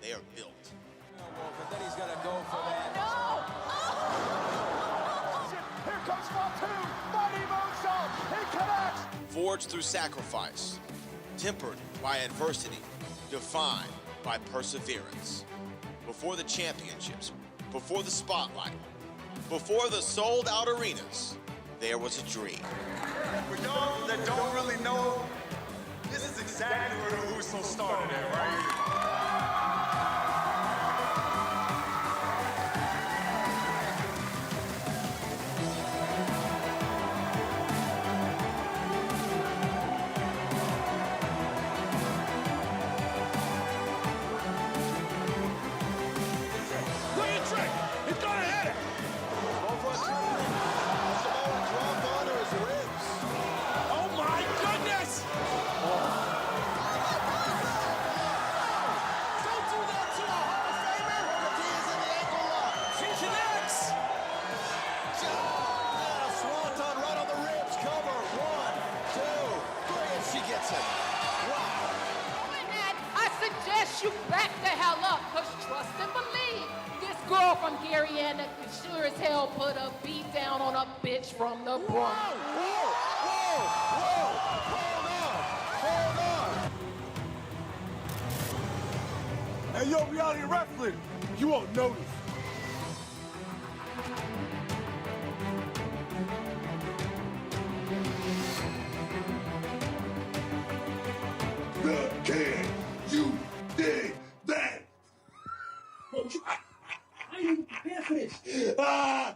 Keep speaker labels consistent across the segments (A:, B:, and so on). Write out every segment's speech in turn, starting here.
A: they are built.
B: But then he's gonna go for that.
C: No!
D: Here comes Fatu! Mighty moonsault! He connects!
A: Forged through sacrifice, tempered by adversity, defined by perseverance. Before the championships, before the spotlight, before the sold-out arenas, there was a dream.
E: For those that don't really know, this is exactly where the Usos started at, right here.
C: You back the hell up, cause trust and believe this girl from Gary sure as hell put a beat down on a bitch from the Bronx.
D: Hold on! Hey, yo, reality wrestling, you won't notice.
F: Can you dig that? Are you prepared for this? Are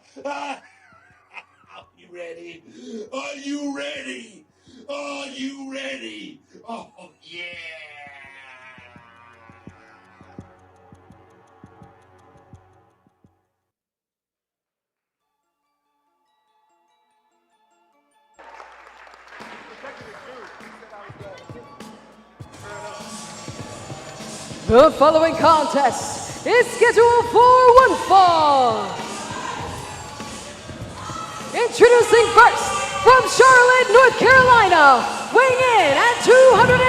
F: you ready? Are you ready? Are you ready? Oh, yeah.
G: The following contest is scheduled for one fall. Introducing first, from Charlotte, North Carolina, weighing in at 215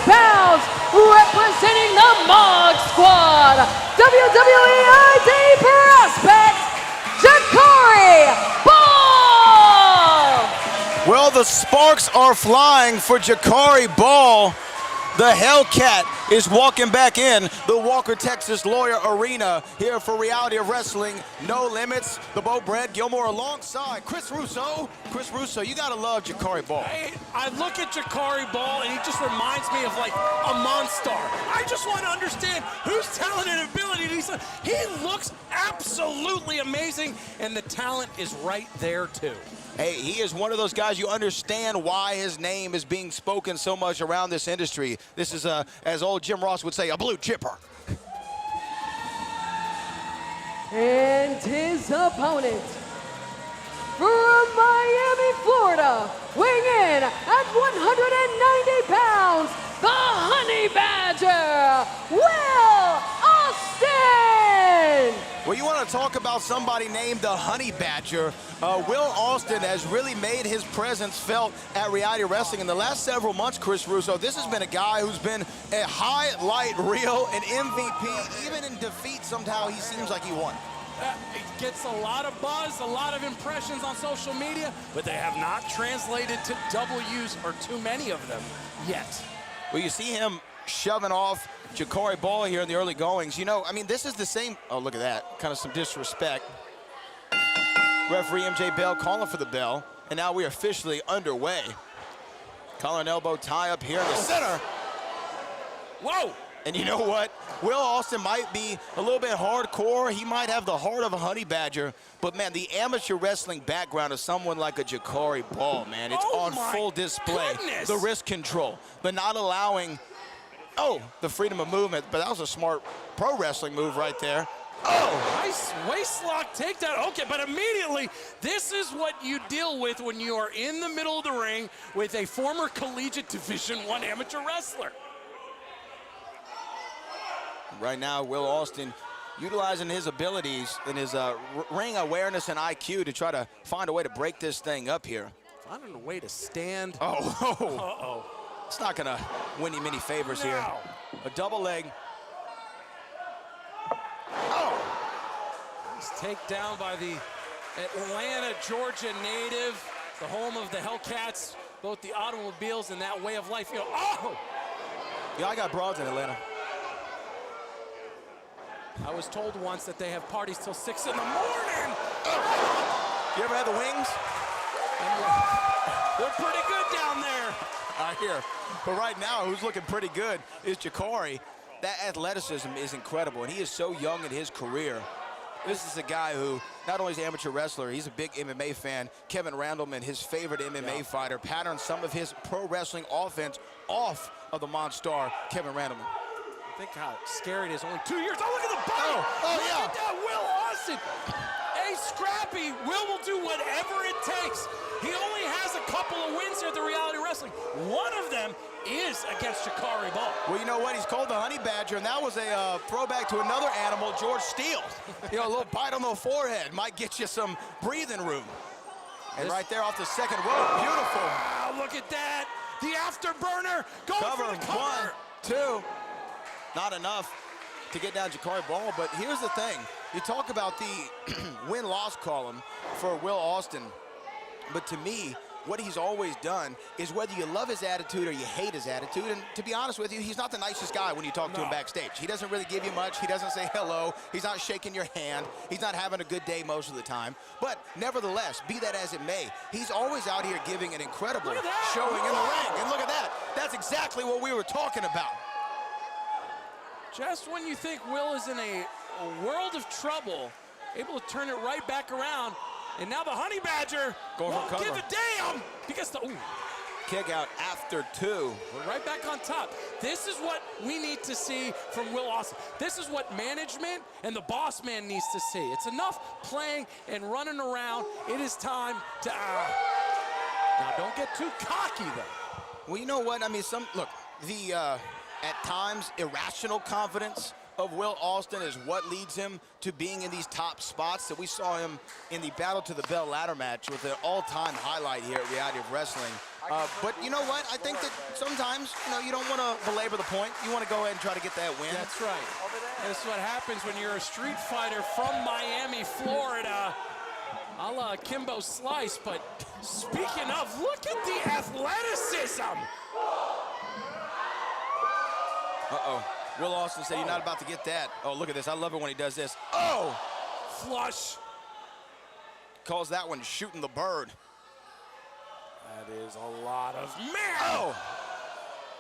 G: pounds, representing the Mog Squad, WWE ID prospect, Jacari Ball!
A: Well, the sparks are flying for Jacari Ball. The Hellcat is walking back in the Walker, Texas Lawyer Arena here for Reality of Wrestling No Limits. The Bo Brad Gilmore alongside Chris Russo. Chris Russo, you gotta love Jacari Ball.
H: I look at Jacari Ball and he just reminds me of like a monster. I just want to understand whose talent and ability he looks absolutely amazing, and the talent is right there too.
A: Hey, he is one of those guys, you understand why his name is being spoken so much around this industry. This is, as old Jim Ross would say, a blue chipper.
G: And his opponent, from Miami, Florida, weighing in at 190 pounds, the Honey Badger, Will Allday!
A: Well, you want to talk about somebody named the Honey Badger. Will Allday has really made his presence felt at Reality Wrestling in the last several months, Chris Russo. This has been a guy who's been a highlight reel, an MVP. Even in defeat, somehow he seems like he won.
H: It gets a lot of buzz, a lot of impressions on social media, but they have not translated to W's, or too many of them, yet.
A: Well, you see him shoving off Jacari Ball here in the early goings. You know, I mean, this is the same. Oh, look at that. Kind of some disrespect. Referee MJ Bell calling for the bell. And now we are officially underway. Collar and elbow tie up here in the center.
H: Whoa!
A: And you know what? Will Allday might be a little bit hardcore. He might have the heart of a honey badger. But, man, the amateur wrestling background of someone like a Jacari Ball, man, it's on full display.
H: Goodness.
A: The wrist control, the not allowing, the freedom of movement. But that was a smart pro wrestling move right there.
H: Oh, nice waist lock takedown. Okay, but immediately, this is what you deal with when you are in the middle of the ring with a former collegiate Division I amateur wrestler.
A: Right now, Will Allday utilizing his abilities and his ring awareness and IQ to try to find a way to break this thing up here.
H: Finding a way to stand.
A: It's not going to win him any favors here. A double leg. Oh!
H: He's taken down by the Atlanta, Georgia native, the home of the Hellcats, both the automobiles and that way of life. You know, oh!
A: Yeah, I got broads in Atlanta.
H: I was told once that they have parties till 6 in the morning.
A: You ever had the wings?
H: They're pretty good down there.
A: I hear. But right now, who's looking pretty good is Jacari. That athleticism is incredible, and he is so young in his career. This is a guy who not only is an amateur wrestler, he's a big MMA fan. Kevin Randleman, his favorite MMA fighter, patterned some of his pro wrestling offense off of the Monstar, Kevin Randleman.
H: Think how scary it is. Only 2 years. Oh, look at the body.
A: Oh,
H: look
A: yeah.
H: at that, Will Austin. Hey, Scrappy. Will do whatever it takes. He only has a couple of wins here at the Reality Wrestling. One of them is against Jacari Ball.
A: Well, you know what? He's called the Honey Badger, and that was a throwback to another animal, George Steele. You know, a little bite on the forehead might get you some breathing room. And right there off the second rope, beautiful.
H: Wow, look at that. The afterburner. Going for the cover.
A: 1, 2. Not enough to get down Jacari Ball, but here's the thing. You talk about the win-loss column for Will Austin, but to me, what he's always done is whether you love his attitude or you hate his attitude, and to be honest with you, he's not the nicest guy when you talk to him backstage. He doesn't really give you much. He doesn't say hello. He's not shaking your hand. He's not having a good day most of the time. But nevertheless, be that as it may, he's always out here giving an incredible showing in the ring. And look at that. That's exactly what we were talking about.
H: Just when you think Will is in a world of trouble, able to turn it right back around, and now the Honey Badger won't give a damn because the
A: kick out after 2.
H: We're right back on top. This is what we need to see from Will Austin. This is what management and the boss man needs to see. It's enough playing and running around. It is time to now don't get too cocky though.
A: Well, you know what? I mean, look, the at times irrational confidence of Will Austin is what leads him to being in these top spots. That we saw him in the Battle to the Bell ladder match with an all-time highlight here at Reality of Wrestling. But you know what? I think that sometimes, you don't want to belabor the point. You want to go ahead and try to get that win.
H: That's right. That's what happens when you're a street fighter from Miami, Florida, a la Kimbo Slice. But speaking of, look at the athleticism.
A: Uh-oh. Will Austin said you're not about to get that. Oh, look at this. I love it when he does this. Oh!
H: Flush.
A: Calls that one shooting the bird.
H: That is a lot of man.
A: Oh!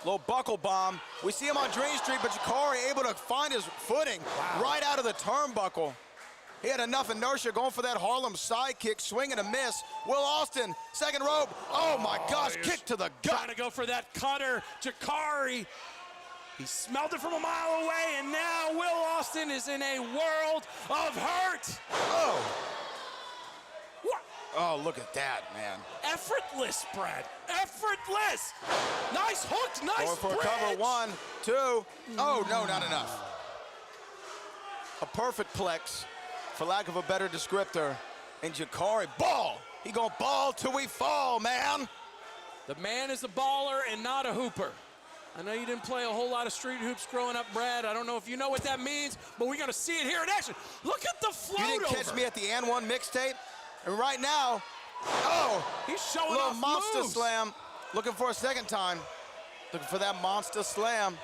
A: Little buckle bomb. We see him on Drain Street, but Jacari able to find his footing right out of the turnbuckle. He had enough inertia going for that Harlem sidekick, swing and a miss. Will Austin, second rope. Oh my gosh, kick to the gut.
H: Trying to go for that cutter. Jacari. He smelled it from a mile away, and now Will Austin is in a world of hurt.
A: Oh. What? Oh, look at that, man.
H: Effortless, Brad. Effortless. Nice hook, nice
A: going for
H: bridge.
A: A cover, 1, 2. Oh, no, not enough. A perfect plex, for lack of a better descriptor, and Jacari ball. He gonna ball till we fall, man.
H: The man is a baller and not a hooper. I know you didn't play a whole lot of street hoops growing up, Brad. I don't know if you know what that means, but we're going to see it here in action. Look at the float over.
A: You didn't catch me at the N1 mixtape? And right now,
H: he's showing
A: little
H: off
A: monster
H: moves.
A: Slam. Looking for a second time. Looking for that monster slam.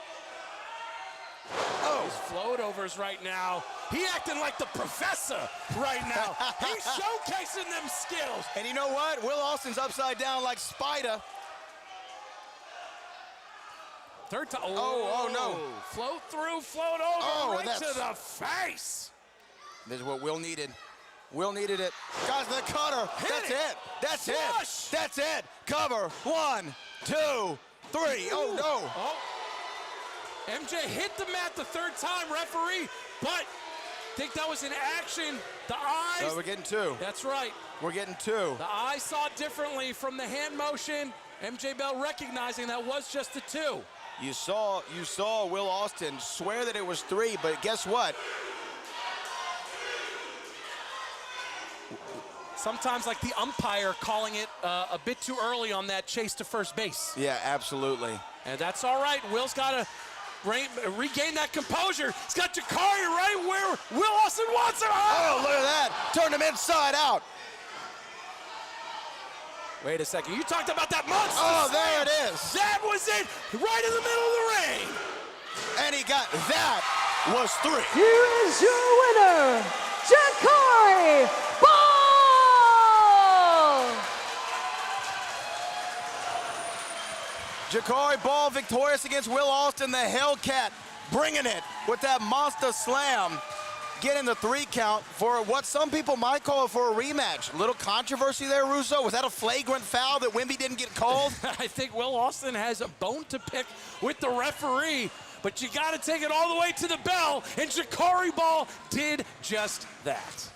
H: These float overs right now. He acting like the professor right now. He's showcasing them skills.
A: And you know what? Will Austin's upside down like Spider.
H: Third time.
A: Oh, no.
H: Float through, float over, right to the face.
A: This is what Will needed. Will needed it. Guys, the cutter. That's it. That's it. That's it. Cover. 1, 2, 3. Oh, no.
H: Oh. MJ hit the mat the third time, referee, but think that was in action. The eyes.
A: No, we're getting 2.
H: That's right.
A: We're getting 2.
H: The eyes saw differently from the hand motion. MJ Bell recognizing that was just a 2.
A: You saw Will Austin swear that it was 3, but guess what?
H: Sometimes like the umpire calling it a bit too early on that chase to first base.
A: Yeah, absolutely.
H: And that's all right. Will's got to regain that composure. He's got Jacari right where Will Austin wants him.
A: Oh, look at that. Turned him inside out.
H: Wait a second. You talked about that monster.
A: Oh,
H: slam.
A: there it is.
H: That was it. Right in the middle of the ring.
A: And he got that. Was 3.
G: Here is your winner, Jacari Ball!
A: Jacari Ball victorious against Will Austin, the Hellcat, bringing it with that monster slam, getting the 3 count for what some people might call it for a rematch. A little controversy there, Russo. Was that a flagrant foul that Wemby didn't get called?
H: I think Will Austin has a bone to pick with the referee, but you got to take it all the way to the bell, and Jacari Ball did just that.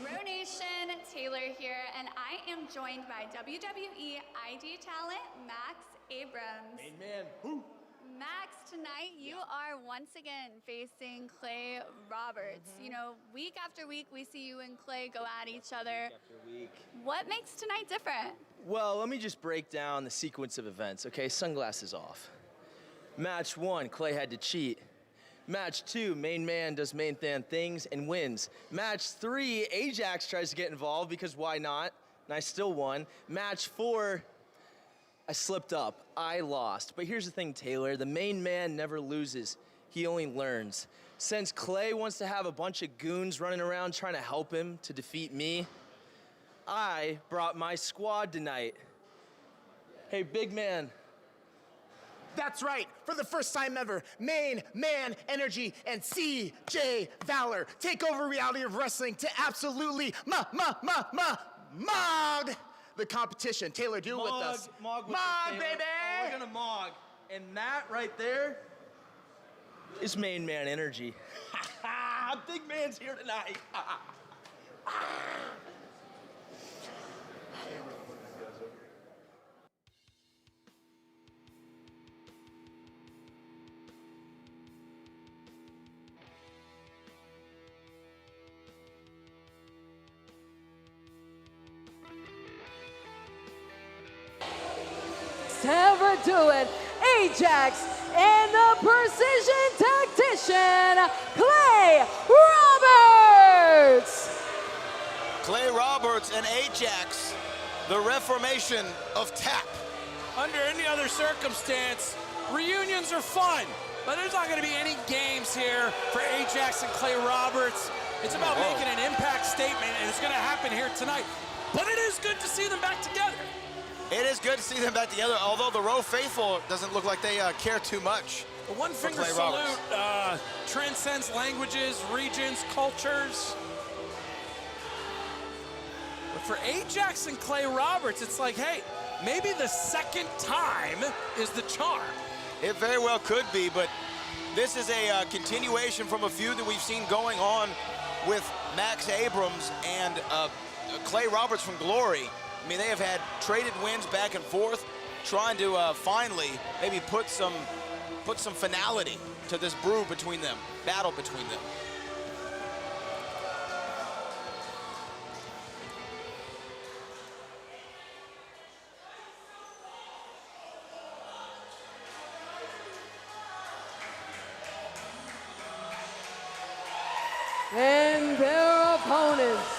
I: Bro Nation, Taylor here, and I am joined by WWE ID talent Max Abrams.
B: Man, who?
I: Max, tonight you are once again facing Clay Roberts. You know, week after week we see you and Clay go at each other. What makes tonight different?
J: Well, let me just break down the sequence of events, okay? Sunglasses off. Match 1, Clay had to cheat. Match 2, main man does main man things and wins. Match 3, Ajax tries to get involved because why not? And I still won. Match 4, I slipped up. I lost. But here's the thing, Taylor. The main man never loses. He only learns. Since Clay wants to have a bunch of goons running around trying to help him to defeat me, I brought my squad tonight. Hey, big man.
K: That's right. For the first time ever, Main Man Energy and CJ Valor take over reality of wrestling to absolutely mog the competition. Taylor, do it with us.
J: Mog,
K: baby!
J: Oh, we're gonna mog. And that right there is Main Man Energy. Big man's here tonight.
G: Never do it. Ajax and the precision tactician, Clay Roberts.
A: Clay Roberts and Ajax, the reformation of tap.
H: Under any other circumstance, reunions are fun, but there's not going to be any games here for Ajax and Clay Roberts. It's about making an impact statement, and it's going to happen here tonight. But it is good to see them back together.
A: It is good to see them back together, although the Row Faithful doesn't look like they care too much.
H: The one finger salute transcends languages, regions, cultures. But for Ajax and Clay Roberts, it's like, hey, maybe the second time is the charm.
A: It very well could be, but this is a continuation from a feud that we've seen going on with Max Abrams and Clay Roberts from Glory. I mean, they have had traded wins back and forth, trying to finally maybe put some finality to this brew between them, battle between them.
G: And their opponents,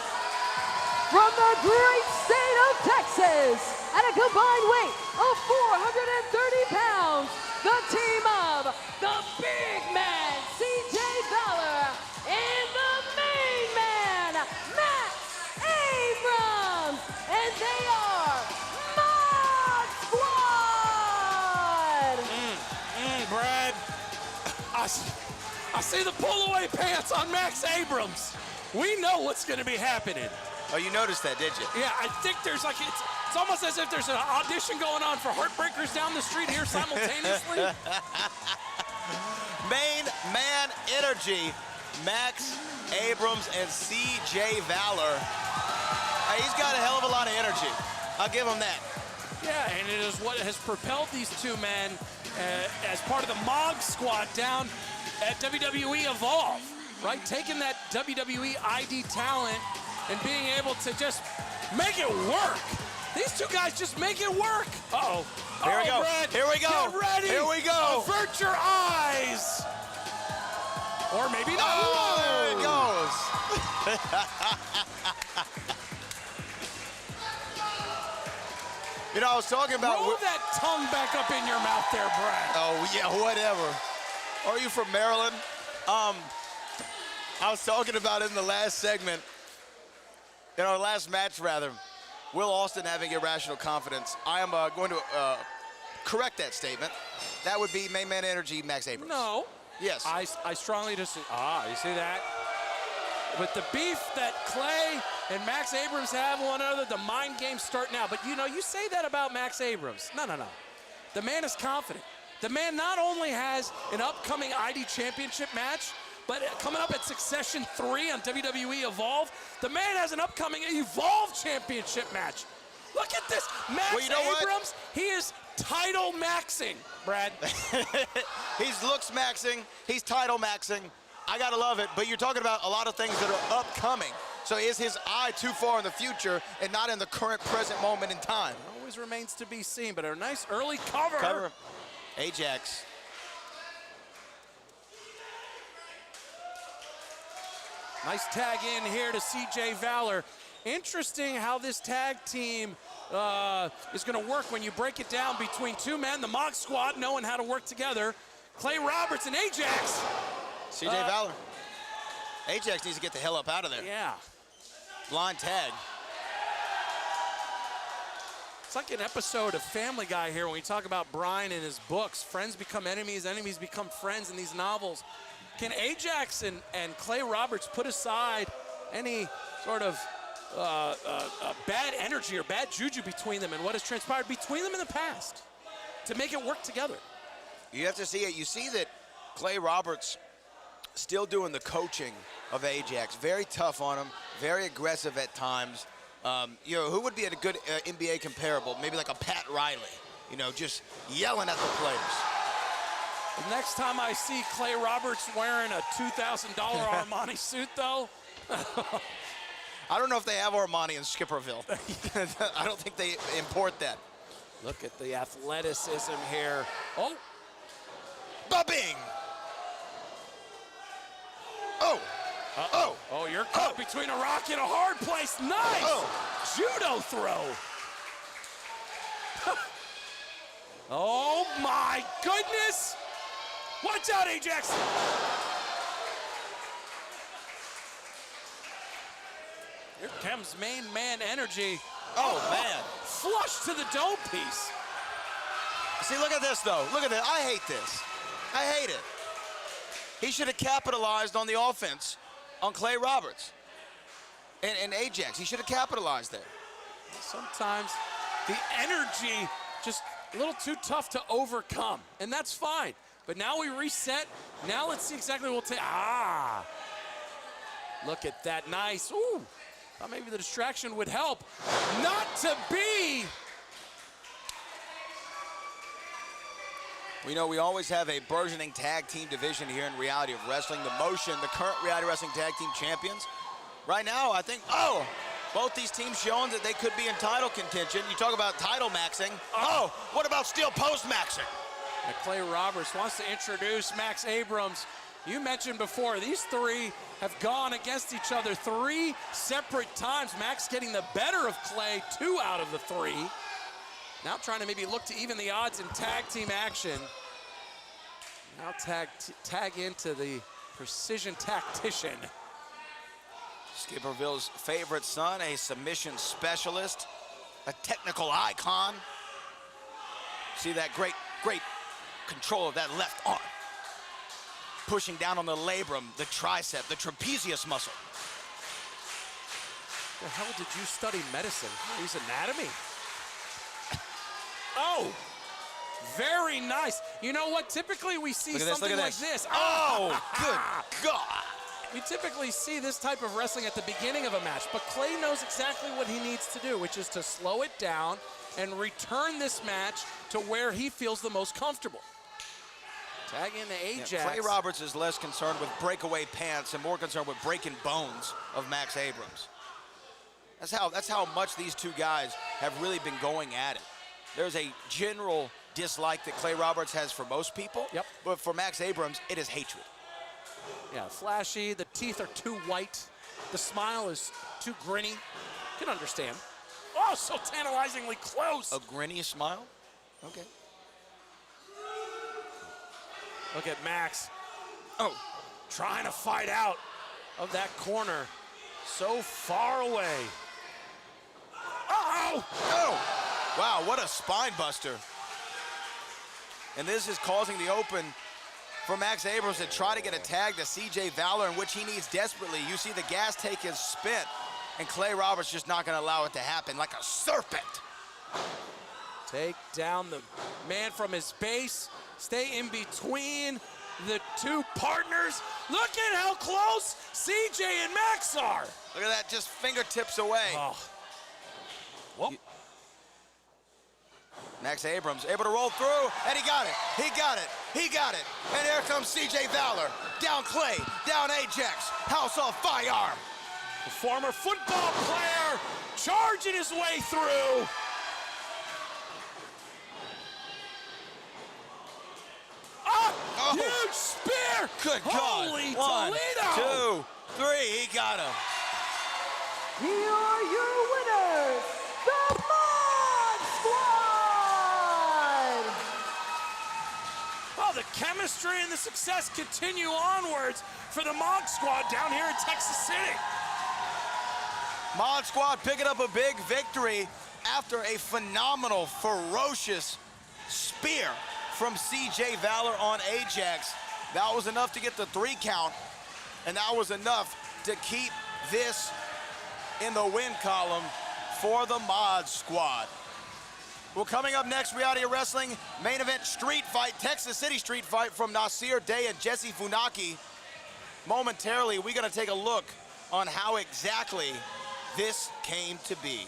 G: from the great state of Texas, at a combined weight of 430 pounds, the team of the big man, CJ Valor, and the main man, Max Abrams, and they are Mod Squad!
H: Brad, I see the pull-away pants on Max Abrams. We know what's going to be happening.
A: Oh, you noticed that, did you?
H: Yeah, I think there's like, it's almost as if there's an audition going on for Heartbreakers down the street here simultaneously.
A: Main man energy, Max Abrams and CJ Valor. He's got a hell of a lot of energy. I'll give him that.
H: Yeah, and it is what has propelled these two men as part of the MOG squad down at WWE Evolve, right? Taking that WWE ID talent and being able to just make it work. These two guys just make it work. Uh-oh.
A: Here we go.
H: Brad,
A: Here we go.
H: Get ready.
A: Here we go.
H: Avert your eyes. Or maybe not.
A: Oh, there it goes. You know, I was talking about...
H: Roll that tongue back up in your mouth there, Brad.
A: Oh, yeah, whatever. Are you from Maryland? I was talking about in the last segment, in our last match, rather, Will Austin having irrational confidence. I am going to correct that statement. That would be main man energy, Max Abrams.
H: No.
A: Yes.
H: I strongly disagree. You see that? With the beef that Clay and Max Abrams have one another, the mind games start now. But, you know, you say that about Max Abrams. No. The man is confident. The man not only has an upcoming ID Championship match, but coming up at Succession 3 on WWE Evolve, the man has an upcoming Evolve Championship match. Look at this. Max Abrams, he is title maxing, Brad.
A: He's looks maxing. He's title maxing. I got to love it. But you're talking about a lot of things that are upcoming. So is his eye too far in the future and not in the current present moment in time?
H: It always remains to be seen, but a nice early cover.
A: Ajax.
H: Nice tag in here to CJ Valor. Interesting how this tag team is going to work when you break it down between two men, the Mod Squad knowing how to work together. Clay Roberts and Ajax.
A: CJ Valor. Ajax needs to get the hell up out of there.
H: Yeah.
A: Blind tag.
H: It's like an episode of Family Guy here when we talk about Brian and his books. Friends become enemies, enemies become friends in these novels. Can Ajax and Clay Roberts put aside any sort of bad energy or bad juju between them and what has transpired between them in the past to make it work together?
A: You have to see it. You see that Clay Roberts still doing the coaching of Ajax. Very tough on him, very aggressive at times. You know, who would be a good NBA comparable? Maybe like a Pat Riley, you know, just yelling at the players.
H: The next time I see Clay Roberts wearing a $2,000 Armani suit, though.
A: I don't know if they have Armani in Skipperville. I don't think they import that.
H: Look at the athleticism here. Oh.
A: Ba-bing! Oh. Oh.
H: Oh, you're caught between a rock and a hard place. Nice.
A: Oh.
H: Judo throw. Oh, my goodness. Watch out, Ajax. Here comes main man energy.
A: Oh, man.
H: Flush to the dome piece.
A: See, look at this, though. Look at this. I hate this. I hate it. He should have capitalized on the offense on Clay Roberts and Ajax. He should have capitalized there.
H: Sometimes the energy just a little too tough to overcome, and that's fine. But now we reset. Now let's see exactly what we'll take. Ah. Look at that. Nice. Ooh. Thought maybe the distraction would help. Not to be.
A: We know we always have a burgeoning tag team division here in Reality of Wrestling. The Motion, the current Reality Wrestling Tag Team Champions. Right now, I think, both these teams showing that they could be in title contention. You talk about title maxing. Oh, what about steel post maxing?
H: And Clay Roberts wants to introduce Max Abrams. You mentioned before, these three have gone against each other 3 separate times. Max getting the better of Clay 2 out of the 3. Now trying to maybe look to even the odds in tag team action. Now tag into the precision tactician.
A: Skipperville's favorite son, a submission specialist, a technical icon. See that great control of that left arm. Pushing down on the labrum, the tricep, the trapezius muscle.
H: The hell did you study medicine? He's anatomy. Oh, very nice. You know what? Typically we see something like this.
A: Oh, good God.
H: We typically see this type of wrestling at the beginning of a match, but Clay knows exactly what he needs to do, which is to slow it down and return this match to where he feels the most comfortable. Tag in to Ajax.
A: Yeah, Clay Roberts is less concerned with breakaway pants and more concerned with breaking bones of Max Abrams. That's how much these two guys have really been going at it. There's a general dislike that Clay Roberts has for most people.
H: Yep.
A: But for Max Abrams, it is hatred.
H: Yeah, flashy. The teeth are too white. The smile is too grinny. Can understand. Oh, so tantalizingly close.
A: A grinny smile? Okay.
H: Look at Max. Oh, trying to fight out of that corner. So far away. Uh-oh!
A: Oh! Wow, what a spine buster. And this is causing the open for Max Abrams to try to get a tag to CJ Valor, in which he needs desperately. You see the gas tank is spent, and Clay Roberts just not gonna allow it to happen like a serpent.
H: Take down the man from his base. Stay in between the two partners. Look at how close CJ and Max are.
A: Look at that, just fingertips away.
H: Oh. Well.
A: Max Abrams able to roll through, and he got it. He got it. He got it. And here comes CJ Valor. Down Clay, down Ajax. House of Fire.
H: The former football player charging his way through. Oh, huge spear.
A: Good God.
H: Holy
A: 1,
H: Toledo.
A: 2, 3, he got him.
G: Here are your winners, the Mod Squad!
H: Oh, the chemistry and the success continue onwards for the Mod Squad down here in Texas City.
A: Mod Squad picking up a big victory after a phenomenal, ferocious spear from CJ Valor on Ajax. That was enough to get the 3 count, and that was enough to keep this in the win column for the Mod Squad. Well, coming up next, Reality of Wrestling, main event street fight, Texas City street fight from Nasir Day and Jesse Funaki. Momentarily, we're gonna take a look on how exactly this came to be.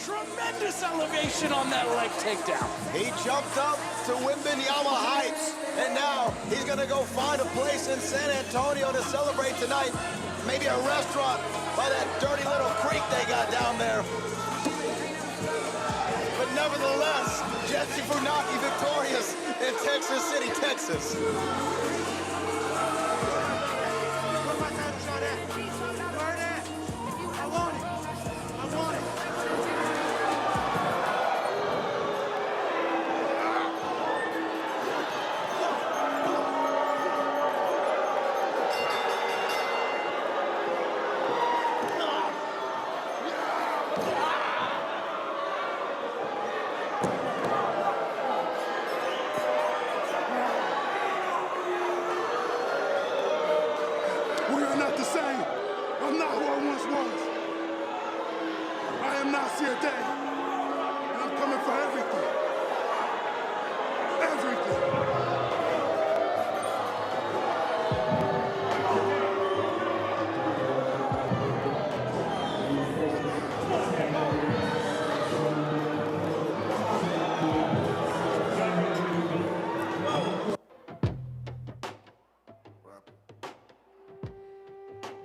H: Tremendous elevation on that leg takedown.
A: He jumped up to Wimbenyama Heights, and now he's gonna go find a place in San Antonio to celebrate tonight. Maybe a restaurant by that dirty little creek they got down there. But nevertheless, Jesse Funaki victorious in Texas City, Texas.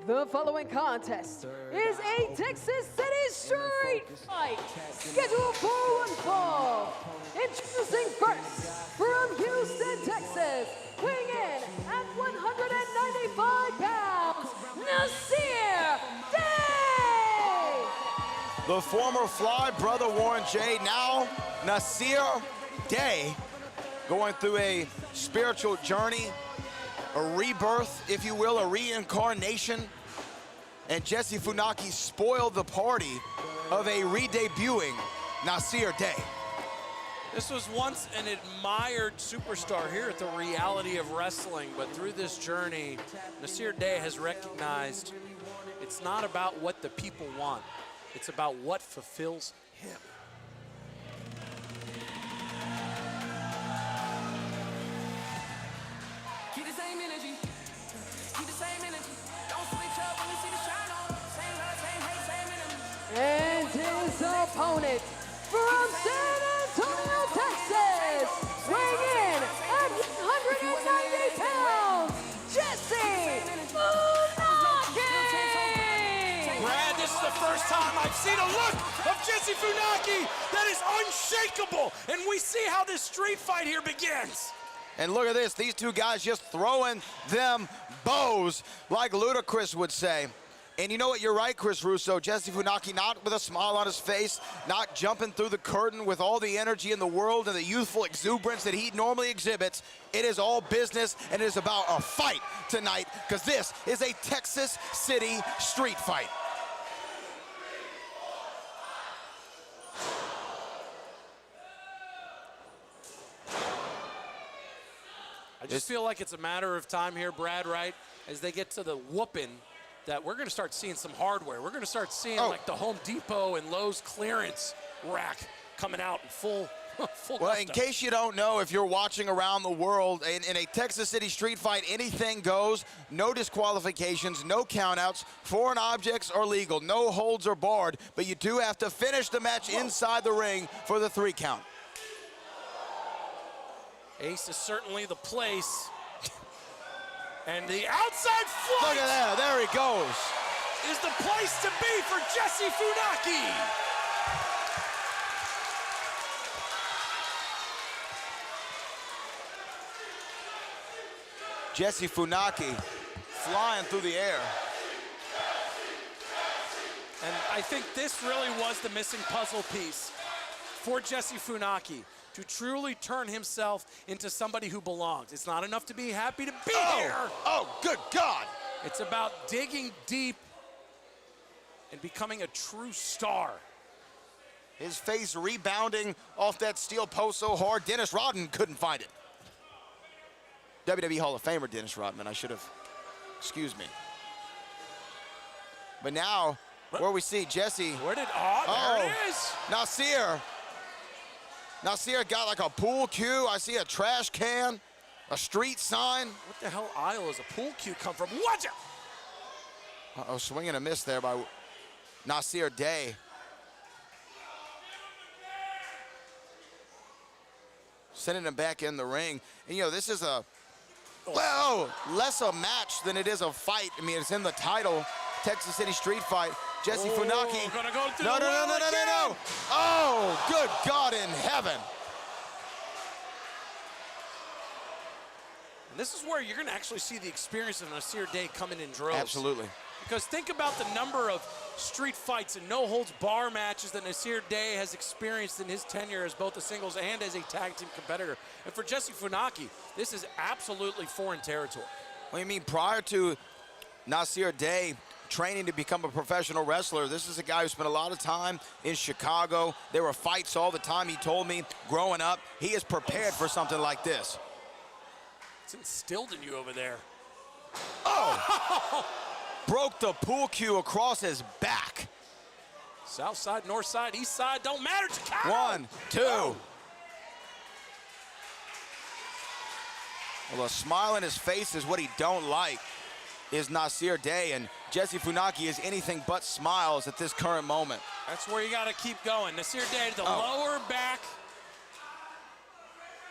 G: The following contest is a Texas City street fight scheduled for one fall. Introducing first from Houston, Texas, weighing in at 195 pounds, Nasir Day!
A: The former Fly brother Warren J, now Nasir Day, going through a spiritual journey, a rebirth, if you will, a reincarnation. And Jesse Funaki spoiled the party of a re-debuting Nasir Day.
H: This was once an admired superstar here at the Reality of Wrestling, but through this journey, Nasir Day has recognized it's not about what the people want. It's about what fulfills him.
L: Keep the same energy. Keep the same energy. Don't switch up when you see the shine on. Same love, same hate, same enemy.
G: And his opponent from San Antonio, Texas, weighing in at 190 pounds, Jesse Funaki!
H: Brad, this is the first time I've seen a look of Jesse Funaki that is unshakable, and we see how this street fight here begins.
A: And look at this, these two guys just throwing them bows, like Ludacris would say. And you know what, you're right, Chris Russo. Jesse Funaki not with a smile on his face, not jumping through the curtain with all the energy in the world and the youthful exuberance that he normally exhibits. It is all business, and it is about a fight tonight, because this is a Texas City street fight.
H: I just feel like it's a matter of time here, Brad, right? As they get to the whooping, that we're going to start seeing some hardware. We're going to start seeing like the Home Depot and Lowe's clearance rack coming out in full
A: Well, in case you don't know, if you're watching around the world, in a Texas City street fight, anything goes, no disqualifications, no countouts, foreign objects are legal, no holds are barred, but you do have to finish the match inside the ring for the 3 count.
H: Ace is certainly the place. And the outside flight.
A: Look at that, there he goes.
H: Is the place to be for Jesse Funaki.
A: Jesse Funaki flying through the air.
H: And I think this really was the missing puzzle piece for Jesse Funaki to truly turn himself into somebody who belongs. It's not enough to be happy to be here.
A: Oh, good God.
H: It's about digging deep and becoming a true star.
A: His face rebounding off that steel post so hard, Dennis Rodman couldn't find it. WWE Hall of Famer Dennis Rodman, I should have, excuse me. But now, where we see Jesse.
H: Where did, there it is.
A: Nasir got like a pool cue. I see a trash can, a street sign.
H: What the hell aisle is a pool cue come from? Watch it!
A: Uh-oh, swing and a miss there by Nasir Day. Sending him back in the ring. And, you know, this is a, well, less a match than it is a fight. I mean, it's in the title, Texas City Street Fight. Jesse Funaki.
H: Gonna go through
A: No. Oh, good God in heaven.
H: And this is where you're going to actually see the experience of Nasir Day coming in droves.
A: Absolutely.
H: Because think about the number of street fights and no-holds-bar matches that Nasir Day has experienced in his tenure as both a singles and as a tag team competitor. And for Jesse Funaki, this is absolutely foreign territory.
A: What do you mean, prior to Nasir Day training to become a professional wrestler, this is a guy who spent a lot of time in Chicago. There were fights all the time, he told me, growing up. He is prepared for something like this.
H: It's instilled in you over there.
A: Oh! Broke the pool cue across his back.
H: South side, north side, east side, don't matter, Jacari.
A: 1, 2. Well, a smile in his face is what he don't like, is Nasir Day, and Jesse Funaki is anything but smiles at this current moment.
H: That's where you got to keep going. Nasir Day to the lower back.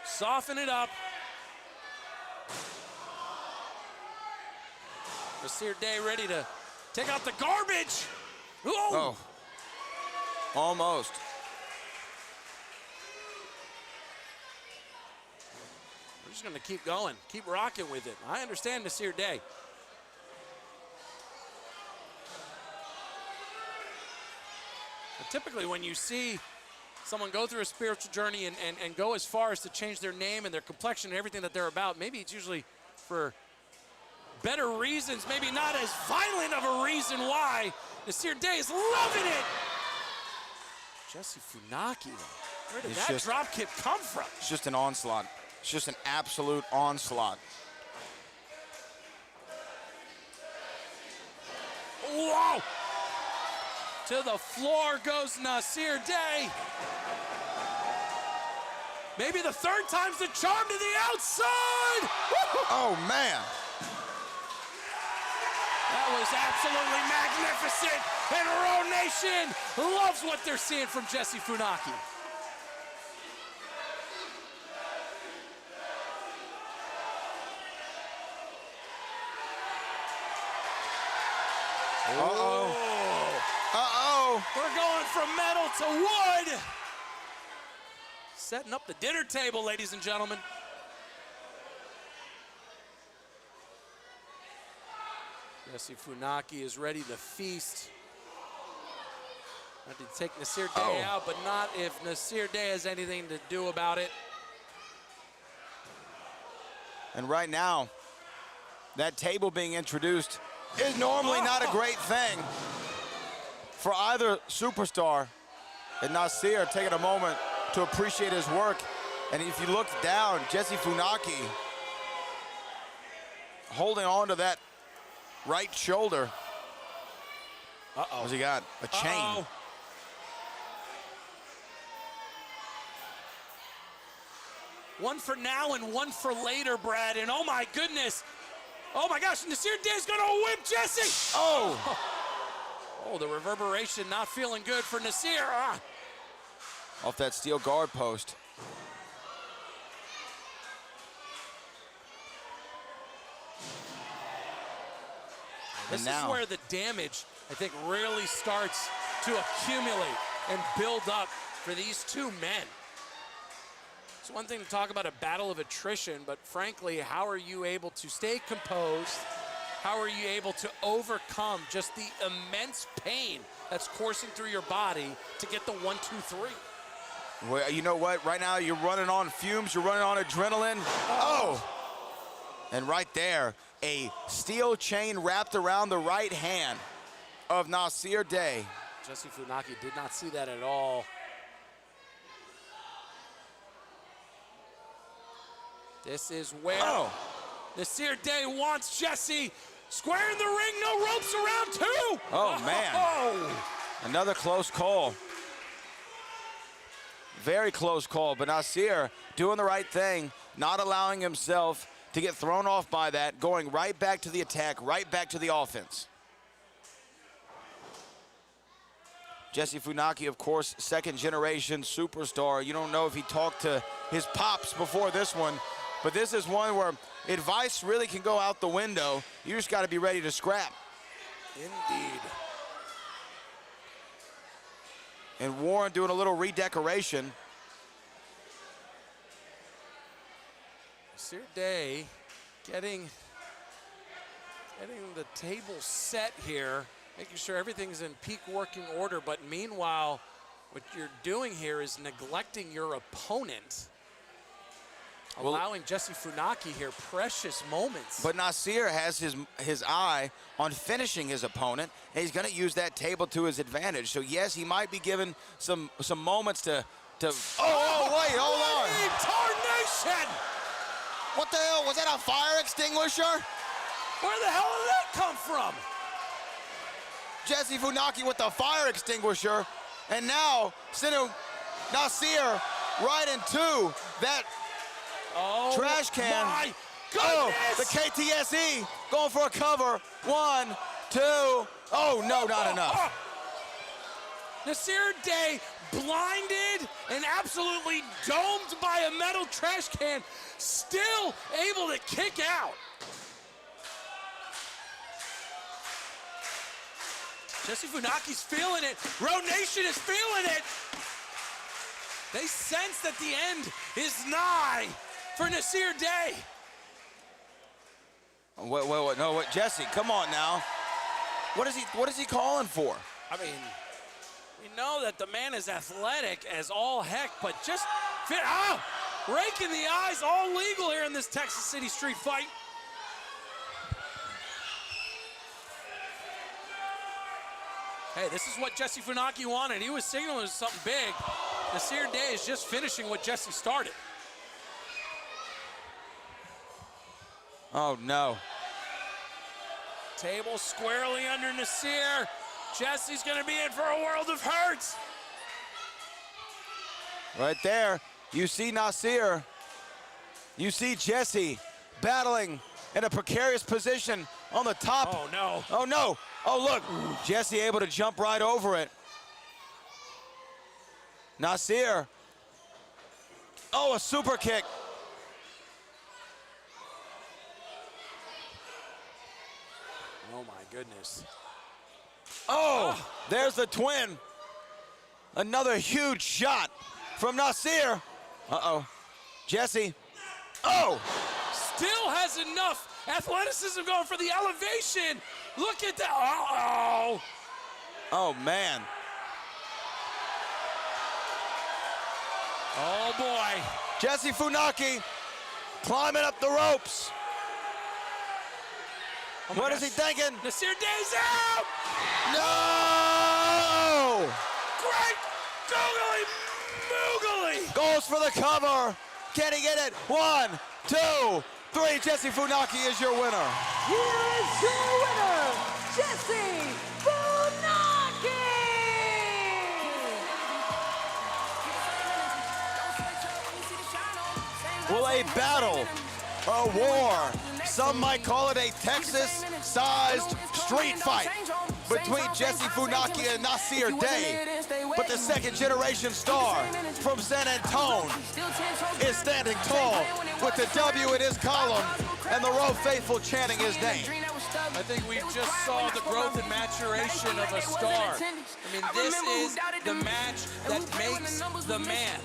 H: Soften it up. Nasir Day ready to take out the garbage. Ooh.
A: Oh, almost.
H: We're just going to keep going, keep rocking with it. I understand Nasir Day. But typically when you see someone go through a spiritual journey and go as far as to change their name and their complexion and everything that they're about, maybe it's usually for better reasons, maybe not as violent of a reason why. Nasir Day is loving it. Jesse Funaki, Where did that drop kick come from?
A: It's just an onslaught. It's just an absolute onslaught.
H: Whoa! To the floor goes Nasir Day. Maybe the third time's the charm to the outside.
A: Oh, man.
H: That was absolutely magnificent. And Row Nation loves what they're seeing from Jesse Funaki.
A: Uh-oh. Uh-oh.
H: We're going from metal to wood. Setting up the dinner table, ladies and gentlemen. Jesse Funaki is ready to feast. Not to take Nasir Day out, but not if Nasir Day has anything to do about it.
A: And right now, that table being introduced is normally not a great thing for either superstar. And Nasir taking a moment to appreciate his work. And if you look down, Jesse Funaki holding on to that right shoulder. What's he got? A chain.
H: One for now and one for later, Brad. And oh my goodness. Oh my gosh, Nasir Day's gonna whip Jesse.
A: Oh,
H: the reverberation not feeling good for Nasir.
A: Off that steel guard post.
H: This is where the damage, I think, really starts to accumulate and build up for these two men. It's one thing to talk about a battle of attrition, but frankly, how are you able to stay composed? How are you able to overcome just the immense pain that's coursing through your body to get the 1, 2, 3?
A: Well, you know what? Right now, you're running on fumes. You're running on adrenaline. Oh! And right there, a steel chain wrapped around the right hand of Nasir Day.
H: Jesse Funaki did not see that at all. This is where Nasir Day wants Jesse square in the ring, no ropes around two.
A: Oh, man. Another close call. Very close call, but Nasir doing the right thing, not allowing himself to get thrown off by that, going right back to the attack, right back to the offense. Jesse Funaki, of course, second-generation superstar. You don't know if he talked to his pops before this one, but this is one where advice really can go out the window. You just got to be ready to scrap.
H: Indeed.
A: And Warren doing a little redecoration.
H: Nasir Day getting the table set here, making sure everything's in peak working order, but meanwhile, what you're doing here is neglecting your opponent, allowing Jesse Funaki here precious moments.
A: But Nasir has his eye on finishing his opponent, and he's going to use that table to his advantage. So yes, he might be given some moments to. Oh wait, hold on!
H: Tarnation!
A: What the hell? Was that a fire extinguisher?
H: Where the hell did that come from?
A: Jesse Funaki with the fire extinguisher, and now sending Nasir right into that trash can.
H: My goodness!
A: Oh, the KTSE going for a cover. 1, 2. Oh, no, not enough.
H: Nasir Day blinded and absolutely domed by a metal trash can, still able to kick out. Jesse Funaki's feeling it. Row Nation is feeling it. They sense that the end is nigh for Nasir Day.
A: Wait, no, wait, Jesse, come on now. What is he calling for?
H: I mean, we know that the man is athletic as all heck, but just raking the eyes, all legal here in this Texas City street fight. Hey, this is what Jesse Funaki wanted. He was signaling something big. Nasir Day is just finishing what Jesse started.
A: Oh, no.
H: Table squarely under Nasir. Jesse's gonna be in for a world of hurts.
A: Right there, you see Nasir. You see Jesse battling in a precarious position on the top.
H: Oh, no.
A: Oh, no. Oh, look. Jesse able to jump right over it. Nasir. Oh, a super kick.
B: Oh, my goodness.
A: Oh, there's the twin. Another huge shot from Nasir. Uh-oh. Jesse. Oh!
H: Still has enough athleticism going for the elevation. Look at that. Uh-oh.
A: Oh, man.
H: Oh, boy.
A: Jesse Funaki climbing up the ropes.
H: Oh
A: what is he thinking?
H: Nasir Day's out!
A: No!
H: Great googly moogly!
A: Goes for the cover. Can he get it? 1, 2, 3. Jesse Funaki is your winner.
G: Here is your winner, Jesse Funaki!
A: Will a battle, a war, some might call it a Texas-sized street fight between Jesse Funaki and Nasir Day. But the second-generation star from San Antone is standing tall with the W in his column and the row faithful chanting his name.
H: I think we just saw the growth and maturation of a star. I mean, this is the match that makes the man.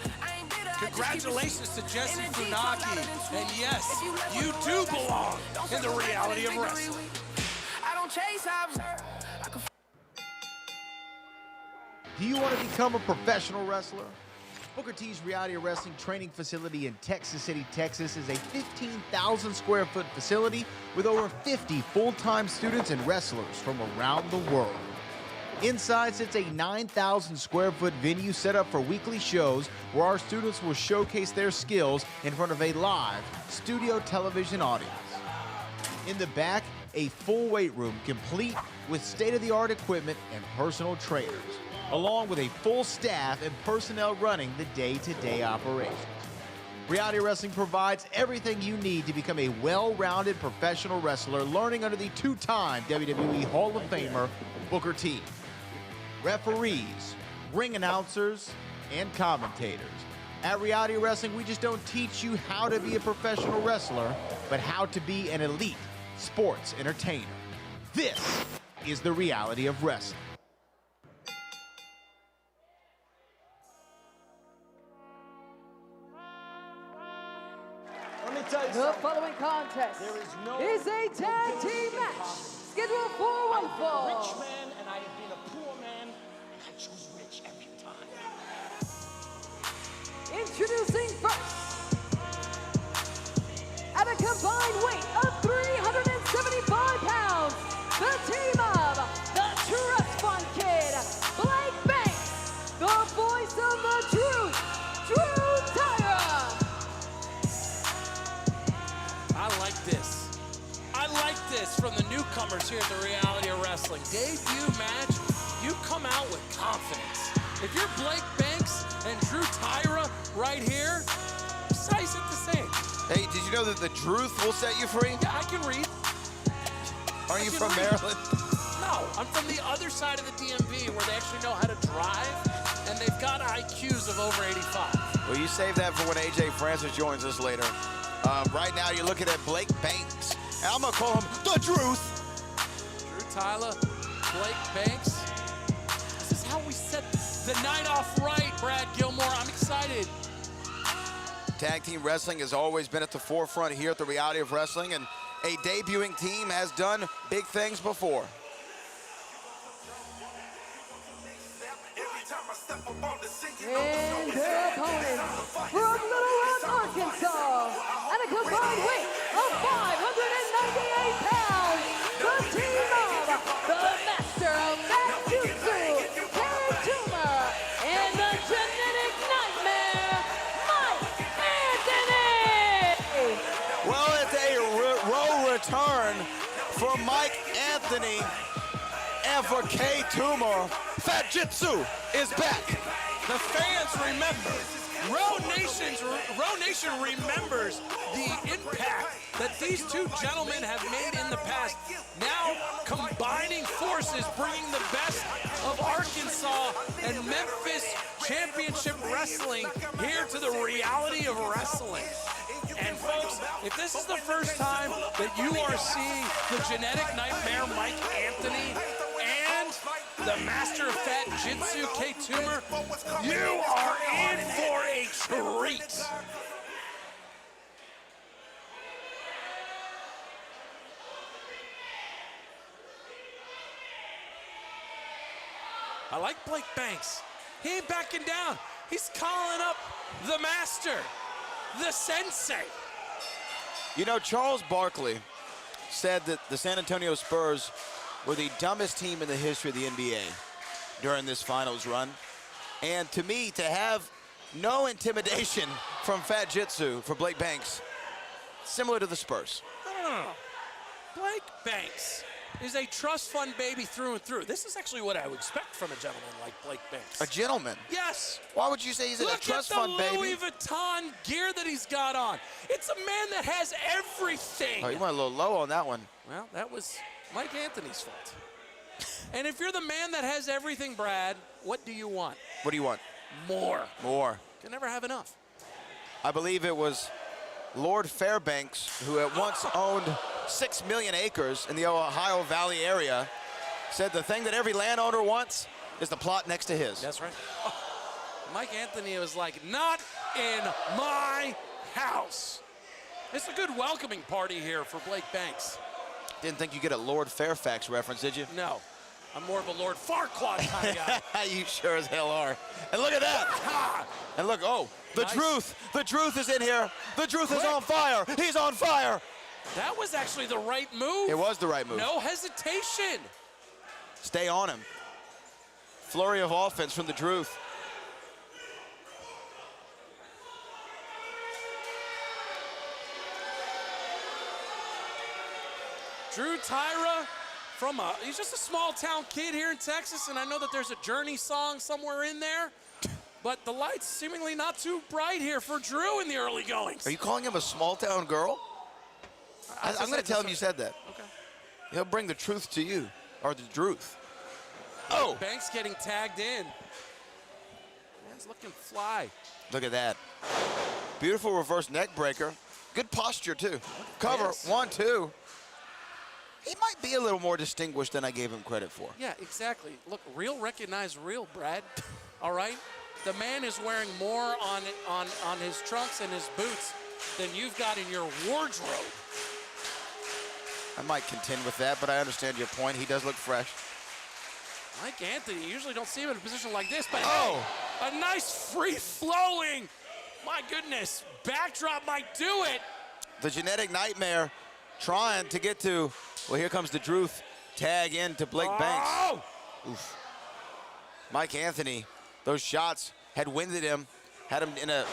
H: Congratulations to Jesse Funaki. And yes, you do belong in the reality of wrestling.
M: Do you want to become a professional wrestler? Booker T's Reality of Wrestling training facility in Texas City, Texas is a 15,000 square foot facility with over 50 full-time students and wrestlers from around the world. Inside sits a 9,000 square foot venue set up for weekly shows where our students will showcase their skills in front of a live studio television audience. In the back, a full weight room complete with state-of-the-art equipment and personal trainers, along with a full staff and personnel running the day-to-day operations. Reality Wrestling provides everything you need to become a well-rounded professional wrestler, learning under the two-time WWE Hall of Famer, Booker T. Referees, ring announcers, and commentators. At Reality Wrestling, we just don't teach you how to be a professional wrestler, but how to be an elite sports entertainer. This is the reality of wrestling.
B: Let me tell you
G: The
B: something.
G: following contest is a tag team match scheduled for one fall.
B: Rich man, and I have been a poor man, and I choose rich every time.
G: Introducing first, at a combined weight of 375 pounds, the team of the Trust Fund Kid, Blake Banks, the voice of the truth, Drew Tyra.
H: I like this. I like this from the newcomers here at the Reality of Wrestling. Debut match, you come out with confidence. If you're Blake Banks and Drew Tyra right here, size it the same.
A: Hey, did you know that the truth will set you free?
H: Yeah, I can read.
A: Are you from Maryland?
H: No, I'm from the other side of the DMV where they actually know how to drive, and they've got IQs of over 85.
A: Well, you save that for when AJ Francis joins us later. Right now, you're looking at Blake Banks. And I'm going to call him the truth.
H: Drew Tyler, Blake Banks. This is how we set the night off right, Brad Gilmore. I'm excited.
A: Tag team wrestling has always been at the forefront here at the Reality of Wrestling, and a debuting team has done big things before.
G: And their opponents from Little Rock, Arkansas, at a combined weight of 598 pounds, the team of the Master of Matt Jutsu, Ken Toomer, and the Genetic Knight,
A: for Mike Anthony and for K. Tuma. Fat Jitsu is back.
H: The fans remember. Row Nation remembers the impact that these two gentlemen have made in the past. Now combining forces, bringing the best of Arkansas and Memphis Championship Wrestling here to the reality of wrestling. And folks, if this is the first time that you are seeing the genetic nightmare Mike Anthony and the master of Fat Jitsu, K. Toomer, you are in for a treat. I like Blake Banks. He ain't backing down. He's calling up the master, the sensei.
A: You know, Charles Barkley said that the San Antonio Spurs were the dumbest team in the history of the NBA during this finals run. And to me, to have no intimidation from Fat Jitsu for Blake Banks, similar to the Spurs.
H: Blake Banks is a trust fund baby through and through. This is actually what I would expect from a gentleman like Blake Banks.
A: A gentleman?
H: Yes.
A: Why would you say he's a trust fund baby?
H: Look at the Louis Vuitton gear that he's got on. It's a man that has everything.
A: Oh, you went a little low on that one.
H: Well, that was Mike Anthony's fault. And if you're the man that has everything, Brad, what do you want?
A: What do you want?
H: More.
A: More.
H: Can never have enough.
A: I believe it was Lord Fairbanks, who at once owned 6 million acres in the Ohio Valley area, said the thing that every landowner wants is the plot next to his.
H: That's right. Oh, Mike Anthony was like, not in my house. It's a good welcoming party here for Blake Banks.
A: Didn't think you'd get a Lord Fairfax reference, did you?
H: No. I'm more of a Lord Farquaad kind of guy.
A: You sure as hell are. And look at that. And look, oh, the truth. The truth is in here. The truth is on fire. He's on fire.
H: That was actually the right move.
A: It was the right move.
H: No hesitation.
A: Stay on him. Flurry of offense from the truth.
H: Drew Tyra he's just a small town kid here in Texas, and I know that there's a Journey song somewhere in there, but the lights seemingly not too bright here for Drew in the early goings.
A: Are you calling him a small town girl? I'm going to tell him you said that.
H: Okay.
A: He'll bring the truth to you, or the truth. Oh!
H: Banks getting tagged in. Man's looking fly.
A: Look at that. Beautiful reverse neck breaker. Good posture, too. Cover,
H: Yes.
A: 1, 2. He might be a little more distinguished than I gave him credit for.
H: Yeah, exactly. Look, real recognize real, Brad. All right? The man is wearing more on his trunks and his boots than you've got in your wardrobe.
A: I might contend with that, but I understand your point. He does look fresh.
H: Mike Anthony, you usually don't see him in a position like this, but
A: oh,
H: hey, a nice free-flowing, my goodness, backdrop might do it.
A: The genetic nightmare trying to get to, well, here comes the truth. Tag in to Blake Banks. Oof. Mike Anthony, those shots had winded him, had him in a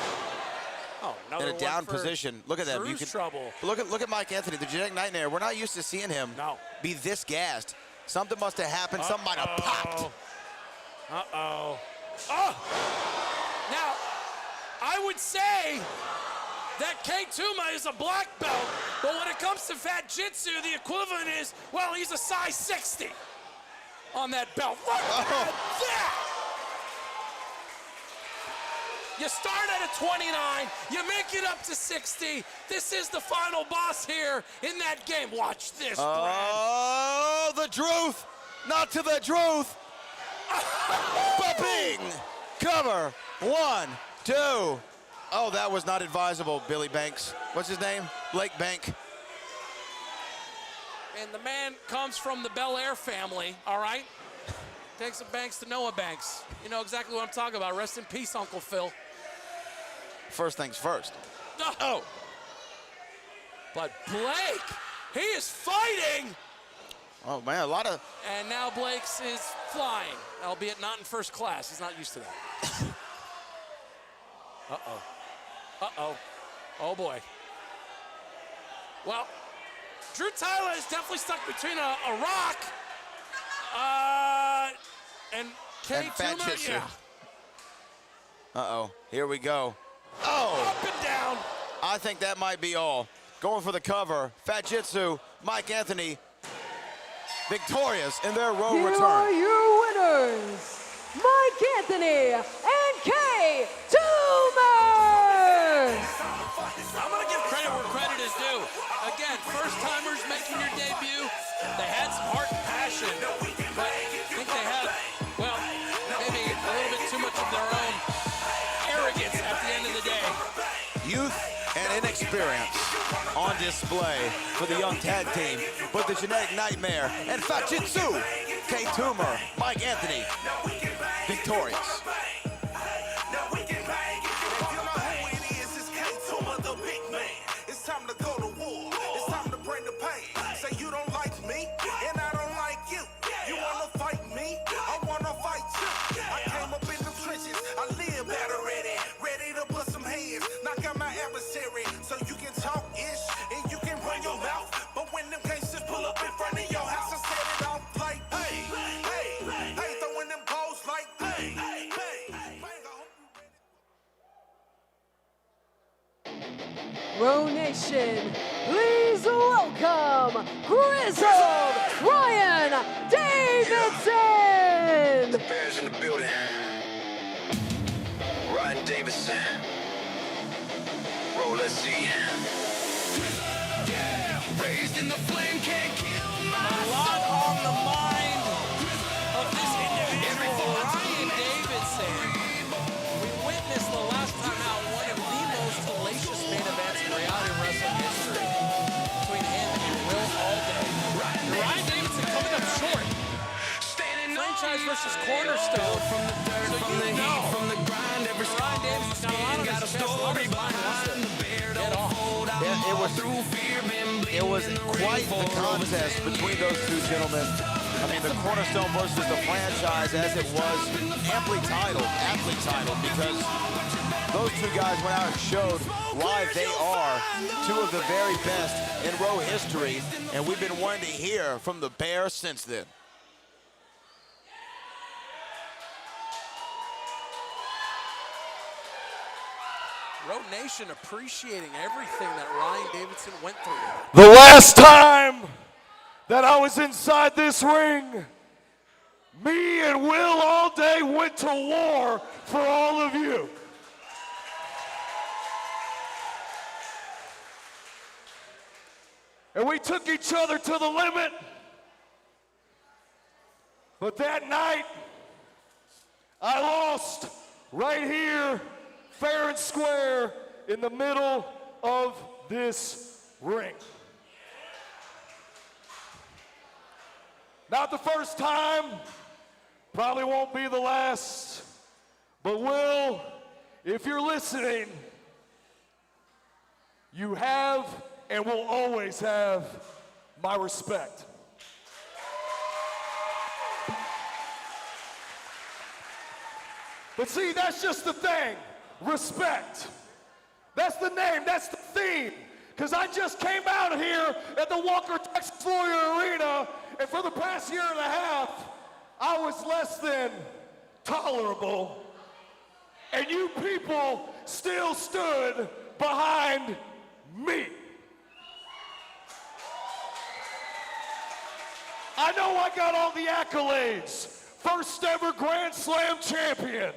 A: down position. Look at that.
H: Drew's trouble.
A: Look at Mike Anthony, the genetic nightmare. We're not used to seeing him be this gassed. Something must have happened. Something might have popped.
H: Uh-oh. Oh! Now, I would say that K. Tuma is a black belt, but when it comes to Fat Jitsu, the equivalent is, well, he's a size 60 on that belt. Look at that! You start at a 29, you make it up to 60. This is the final boss here in that game. Watch this, Brad.
A: Oh, the truth, not to the truth. Ba-bing! Cover, 1, 2. Oh, that was not advisable, Billy Banks. What's his name? Blake Bank.
H: And the man comes from the Bel Air family, all right? Takes a Banks to Noah Banks. You know exactly what I'm talking about. Rest in peace, Uncle Phil.
A: First things first.
H: Oh. But Blake, he is fighting.
A: Oh, man, a lot of...
H: And now Blake's is flying, albeit not in first class. He's not used to that. Uh-oh. Uh-oh. Oh, boy. Well, Drew Tyler is definitely stuck between a rock and Kenny
A: Fat
H: Tuma.
A: Jitsu.
H: Yeah.
A: Uh-oh, here we go. Oh!
H: Up and down.
A: I think that might be all. Going for the cover, Fat Jitsu, Mike Anthony, victorious in their road
G: Here
A: return.
G: are your winners, Mike Anthony and Kay Toomer.
H: I'm going to give credit where credit is due. Again, first-timers making your debut. They had some heart and passion, but I think they had, well, maybe a little bit too much of their own arrogance at the end of the day.
A: Youth and inexperience on display for the young tag team, but the Genetic Nightmare and Fat Jitsu, Kay Toomer, Mike Anthony, victorious.
N: It's time to go to war. It's time to bring the pain. Say you don't like me, and I don't like you. You wanna fight me? I wanna fight you. I came up in the trenches. I live better ready to bust some heads. Knock out my adversary, so you can talk ish and you can run your mouth. But when them gangsters pull up in front of your house, I set it off like hey, hey, hey, throwing them balls like hey, hey, hey.
G: Row Nation, please welcome Grizzled Ryan Davidson.
O: The Bears in the building. Ryan Davidson. Roll, let's see.
L: Raised in the flame, can't kill my
H: A lot on the mind of this individual, Ryan Davidson. We witnessed the last time out one of the most hellacious main events in reality wrestling history between him and Will Allday. Ryan Davidson coming up short. Franchise versus Cornerstone. So you know, Ryan Davidson's got a lot of his chest. A lot of his mind wants to get off.
A: Yeah, it was quite the contest between those two gentlemen. I mean, the Cornerstone versus the franchise, as it was aptly titled, because those two guys went out and showed why they are two of the very best in Row history, and we've been wanting to hear from the Bears since then.
H: Road Nation appreciating everything that Ryan Davidson went through.
D: The last time that I was inside this ring, me and Will Allday went to war for all of you. And we took each other to the limit. But that night, I lost right here, fair and square, in the middle of this ring. Not the first time, probably won't be the last, but Will, if you're listening, you have and will always have my respect. But see, that's just the thing, respect. That's the name, that's the theme. Because I just came out here at the Walker, Texas Lawyer Arena, and for the past year and a half, I was less than tolerable. And you people still stood behind me. I know I got all the accolades. First ever Grand Slam champion.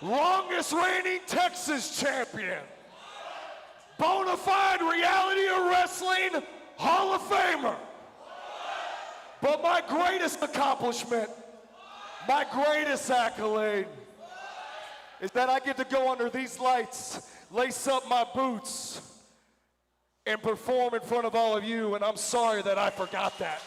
D: Longest reigning Texas champion. Bona fide reality of wrestling Hall of Famer. But my greatest accomplishment, my greatest accolade, is that I get to go under these lights, lace up my boots, and perform in front of all of you, and I'm sorry that I forgot that.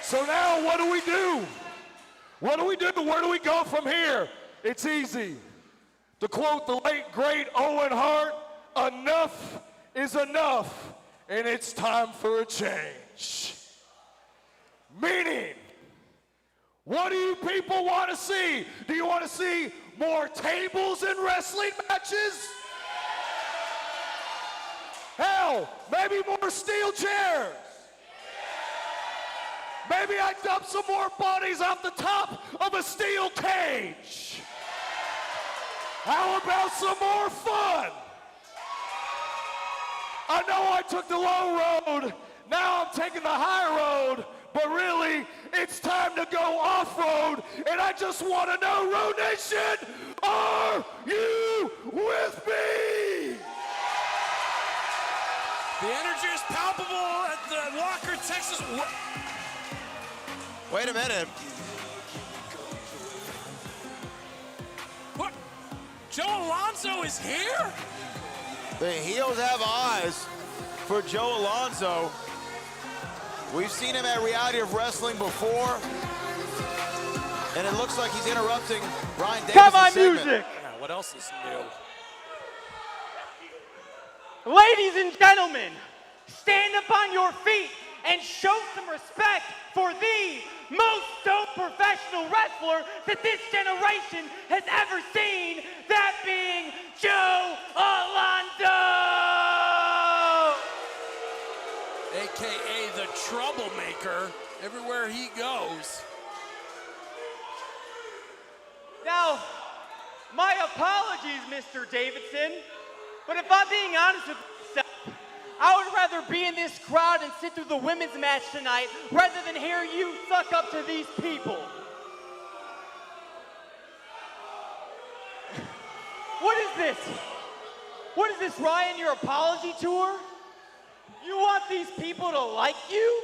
D: So now what do we do? What do we do? Where do we go from here? It's easy. To quote the late, great Owen Hart, enough is enough. and it's time for a change. Meaning, what do you people want to see? Do you want to see more tables in wrestling matches? Hell, maybe more steel chairs. Maybe I dump some more bodies off the top of a steel cage. How about some more fun? I know I took the low road, now I'm taking the high road, but really, it's time to go off-road, and I just want to know, Road Nation, are you with me?
H: The energy is palpable at the Walker, Texas.
A: Wait a minute.
H: What? Joe Alonzo is here?
A: The heels have eyes for Joe Alonzo. We've seen him at Reality of Wrestling before, and it looks like he's interrupting Ryan Davis'
P: Come on,
A: segment.
P: music!
H: Yeah, what else is new?
P: Ladies and gentlemen, stand up on your feet and show some respect for the most dope professional wrestler that this generation has ever seen, that being Joe Alonzo!
H: AKA the troublemaker everywhere he goes.
P: Now, my apologies, Mr. Davidson, but if I'm being honest with myself, I would rather be in this crowd and sit through the women's match tonight rather than hear you suck up to these people. What is this? What is this, Ryan, your apology tour? You want these people to like you?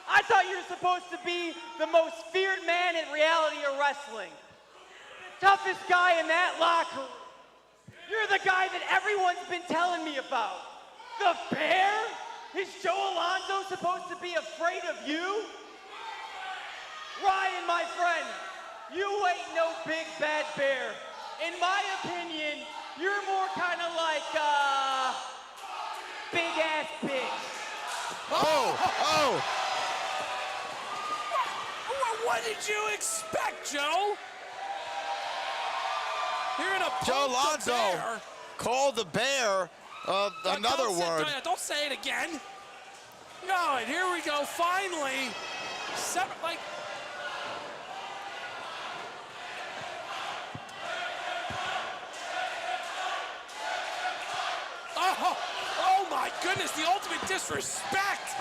P: I thought you were supposed to be the most feared man in reality of wrestling. The toughest guy in that locker room. You're the guy that everyone's been telling me about. The bear? Is Joe Alonzo supposed to be afraid of you? Ryan, my friend, you ain't no big bad bear. In my opinion, you're more kind of like big ass bitch.
H: What did you expect, Joe? You're gonna
A: Joe
H: poke the
A: Alonzo
H: bear.
A: called the bear another word.
H: Don't say it again. No, and here we go. Finally, like. Oh my goodness, the ultimate disrespect.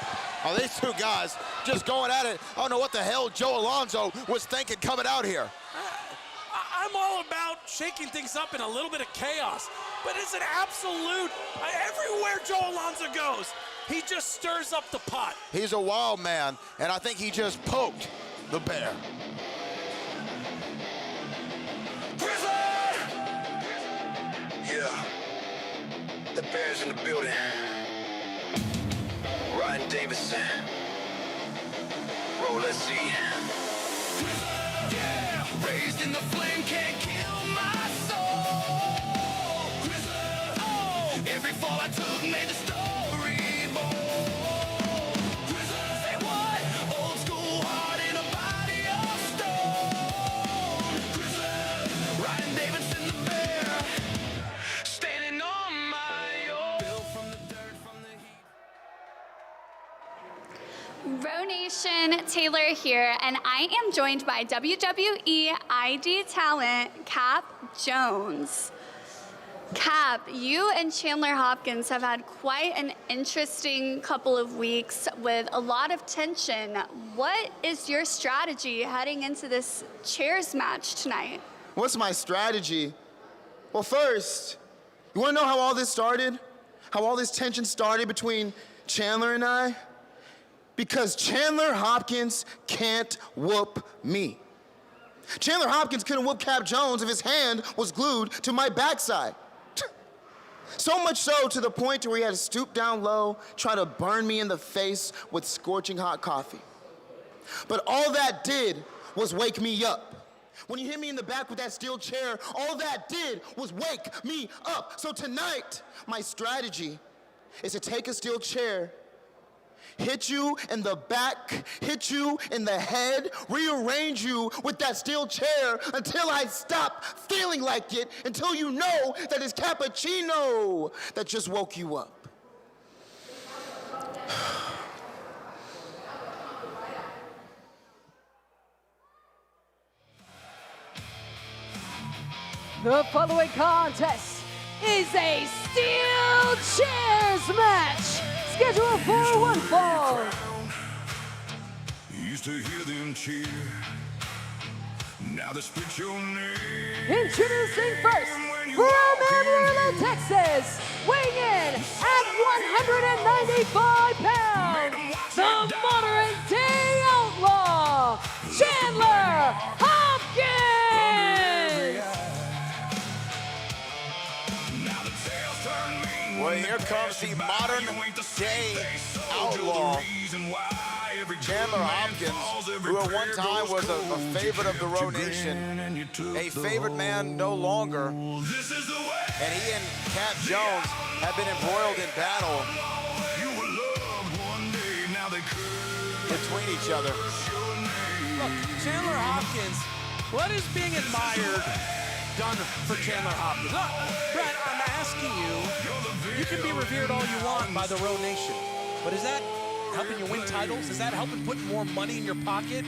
A: Oh, these two guys just going at it. I don't know what the hell Joe Alonzo was thinking coming out here.
H: I'm all about shaking things up in a little bit of chaos, but it's an absolute, everywhere Joe Alonzo goes, he just stirs up the pot.
A: He's a wild man, and I think he just poked the bear.
O: Yeah. The bear's in the building. Ryan Davidson. Roll, let's see.
L: Yeah, raised in the flame, can't kill my soul. Oh, every fall I took made the story bold. Say what? Old school heart in a body of stone. Ryan Davidson, the bear, standing on my own. Built from the dirt, from the heat.
I: Row Nation, Taylor here, and I am joined by WWE ID talent, Cap Jones. Cap, you and Chandler Hopkins have had quite an interesting couple of weeks with a lot of tension. What is your strategy heading into this chairs match tonight?
Q: What's my strategy? Well, first, you wanna know how all this started? How all this tension started between Chandler and I? Because Chandler Hopkins can't whoop me. Chandler Hopkins couldn't whoop Cap Jones if his hand was glued to my backside. So much so to the point where he had to stoop down low, try to burn me in the face with scorching hot coffee. But all that did was wake me up. When you hit me in the back with that steel chair, all that did was wake me up. So tonight, my strategy is to take a steel chair, hit you in the back, hit you in the head, rearrange you with that steel chair until I stop feeling like it, until you know that it's cappuccino that just woke you up.
G: The following contest is a steel chairs match scheduled for one fall.
L: Used to hear them cheer. Now they spit your name.
G: Introducing first, from Amarillo, Texas, weighing in at 195 pounds, the modern day outlaw, Chandler Hopkins!
A: Well, here comes the modern day outlaw, Chandler Hopkins, who at one time was a favorite of the Row Nation, a favored man no longer. And he and Cap Jones have been embroiled in battle between each other.
H: Look, Chandler Hopkins, what is being admired done for Chandler Hopkins? Look, Brett, I'm asking you, you can be revered all you want by the Row Nation, but is that helping you win titles? Is that helping put more money in your pocket?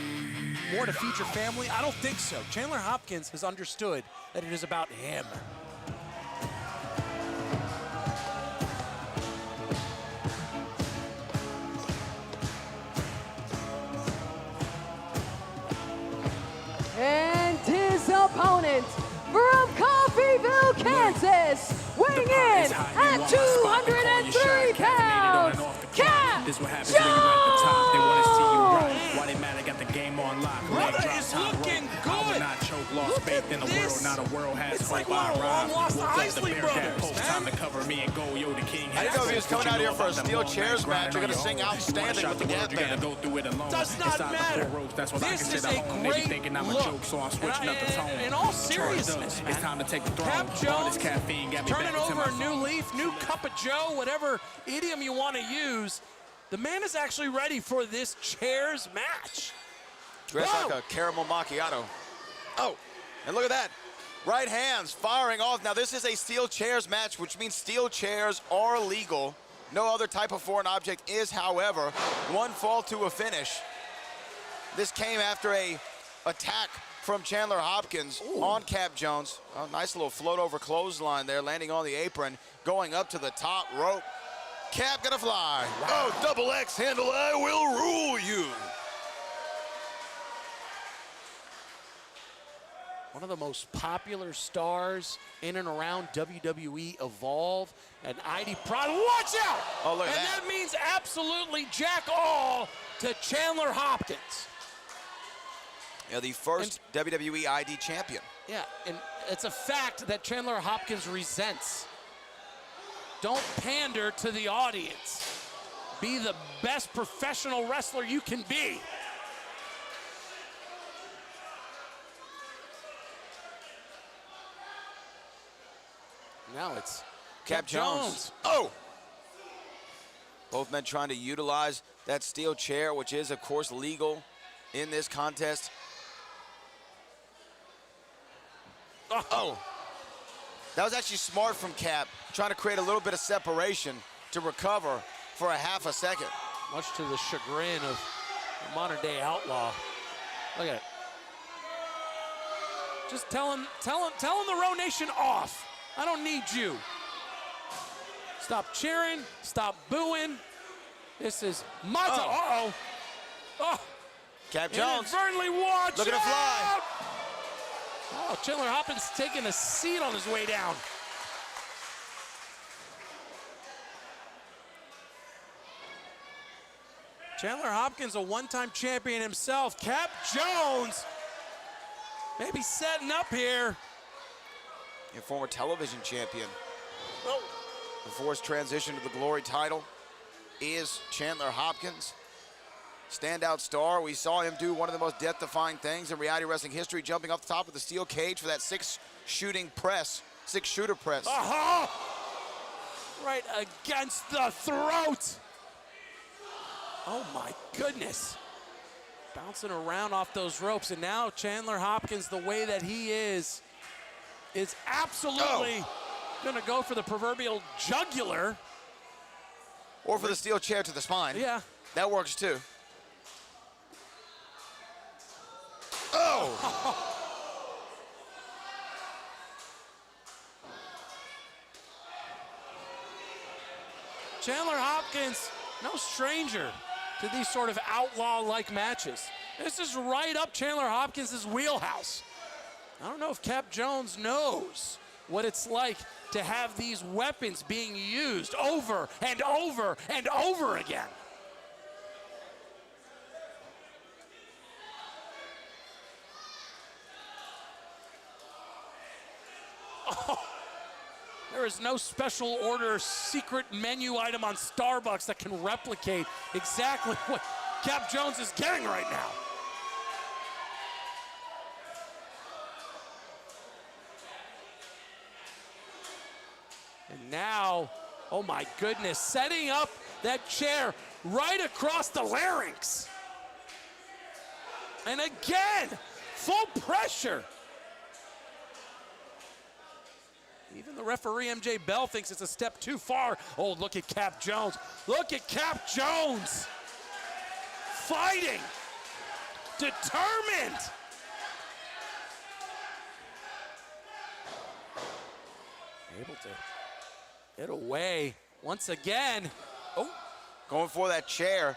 H: More to feed your family? I don't think so. Chandler Hopkins has understood that it is about him.
G: And his opponent from Coffeyville, Kansas, weighing in at 203 pounds, Cap Jones!
R: Why they mad? I got the game on lock.
H: Brother is looking good.
R: Not choke, lost faith in the world. Not a world has
H: it's like one of the long-lost Isley brothers,
R: time to cover me and go, yo, the king.
A: I didn't know if he was coming out here for a steel chairs match. You're going to sing Outstanding with the Gap Band.
H: Does not matter. This is a great look. In all seriousness,
R: it's time to take the throne.
H: Cap Jones turning over a new leaf, new cup of joe, whatever idiom you want to use. The man is actually ready for this chairs match.
A: Dressed like a caramel macchiato. Oh, and look at that. Right hands firing off. Now this is a steel chairs match, which means steel chairs are legal. No other type of foreign object is, however, one fall to a finish. This came after a attack from Chandler Hopkins on Cap Jones. A nice little float over clothesline there, landing on the apron, going up to the top rope. Cap gonna fly. Wow. Oh, double X handle, I will rule you.
H: One of the most popular stars in and around WWE Evolve, and ID product. Watch out!
A: Oh, look at
H: that. And that means absolutely jack all to Chandler Hopkins.
A: Yeah, the first WWE ID champion.
H: Yeah, and it's a fact that Chandler Hopkins resents. Don't pander to the audience. Be the best professional wrestler you can be. Now it's
A: Cap Jones. Oh! Both men trying to utilize that steel chair, which is, of course, legal in this contest. Oh! That was actually smart from Cap, trying to create a little bit of separation to recover for a half a second.
H: Much to the chagrin of the modern-day outlaw. Look at it. Just telling the Row Nation off. I don't need you. Stop cheering. Stop booing. This is my time. Uh-oh. Oh.
A: Cap Jones.
H: Inadvertently, watch
A: Look at him fly.
H: Oh, Chandler Hopkins taking a seat on his way down. Chandler Hopkins, a one-time champion himself. Cap Jones maybe setting up here.
A: A former television champion. Before his transition to the Glory title is Chandler Hopkins. standout star. We saw him do one of the most death-defying things in reality wrestling history, jumping off the top of the steel cage for that six-shooter press.
H: Right against the throat. Oh my goodness. Bouncing around off those ropes, and now Chandler Hopkins, the way that he is absolutely gonna go for the proverbial jugular.
A: Or for the steel chair to the spine.
H: Yeah.
A: That works too. Oh!
H: Chandler Hopkins, no stranger to these sort of outlaw-like matches. This is right up Chandler Hopkins' wheelhouse. I don't know if Cap Jones knows what it's like to have these weapons being used over and over and over again. Oh. There is no special order secret menu item on Starbucks that can replicate exactly what Cap Jones is getting right now. And now, oh my goodness, setting up that chair right across the larynx. And again, full pressure. Even the referee, MJ Bell, thinks it's a step too far. Oh, look at Cap Jones. Look at Cap Jones. Fighting. Determined. Able to get away once again.
A: Oh, going for that chair.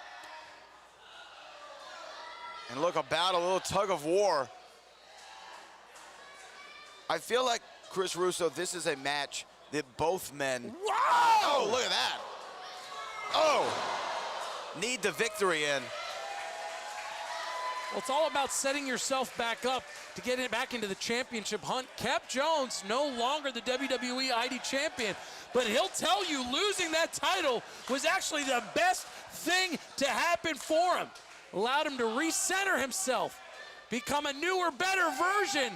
A: And look, about a little tug of war. I feel like, Chris Russo, this is a match that both men, oh, look at that. Oh, need the victory in.
H: Well, it's all about setting yourself back up to get it back into the championship hunt. Cap Jones, no longer the WWE ID champion, but he'll tell you losing that title was actually the best thing to happen for him. Allowed him to recenter himself, become a newer, better version.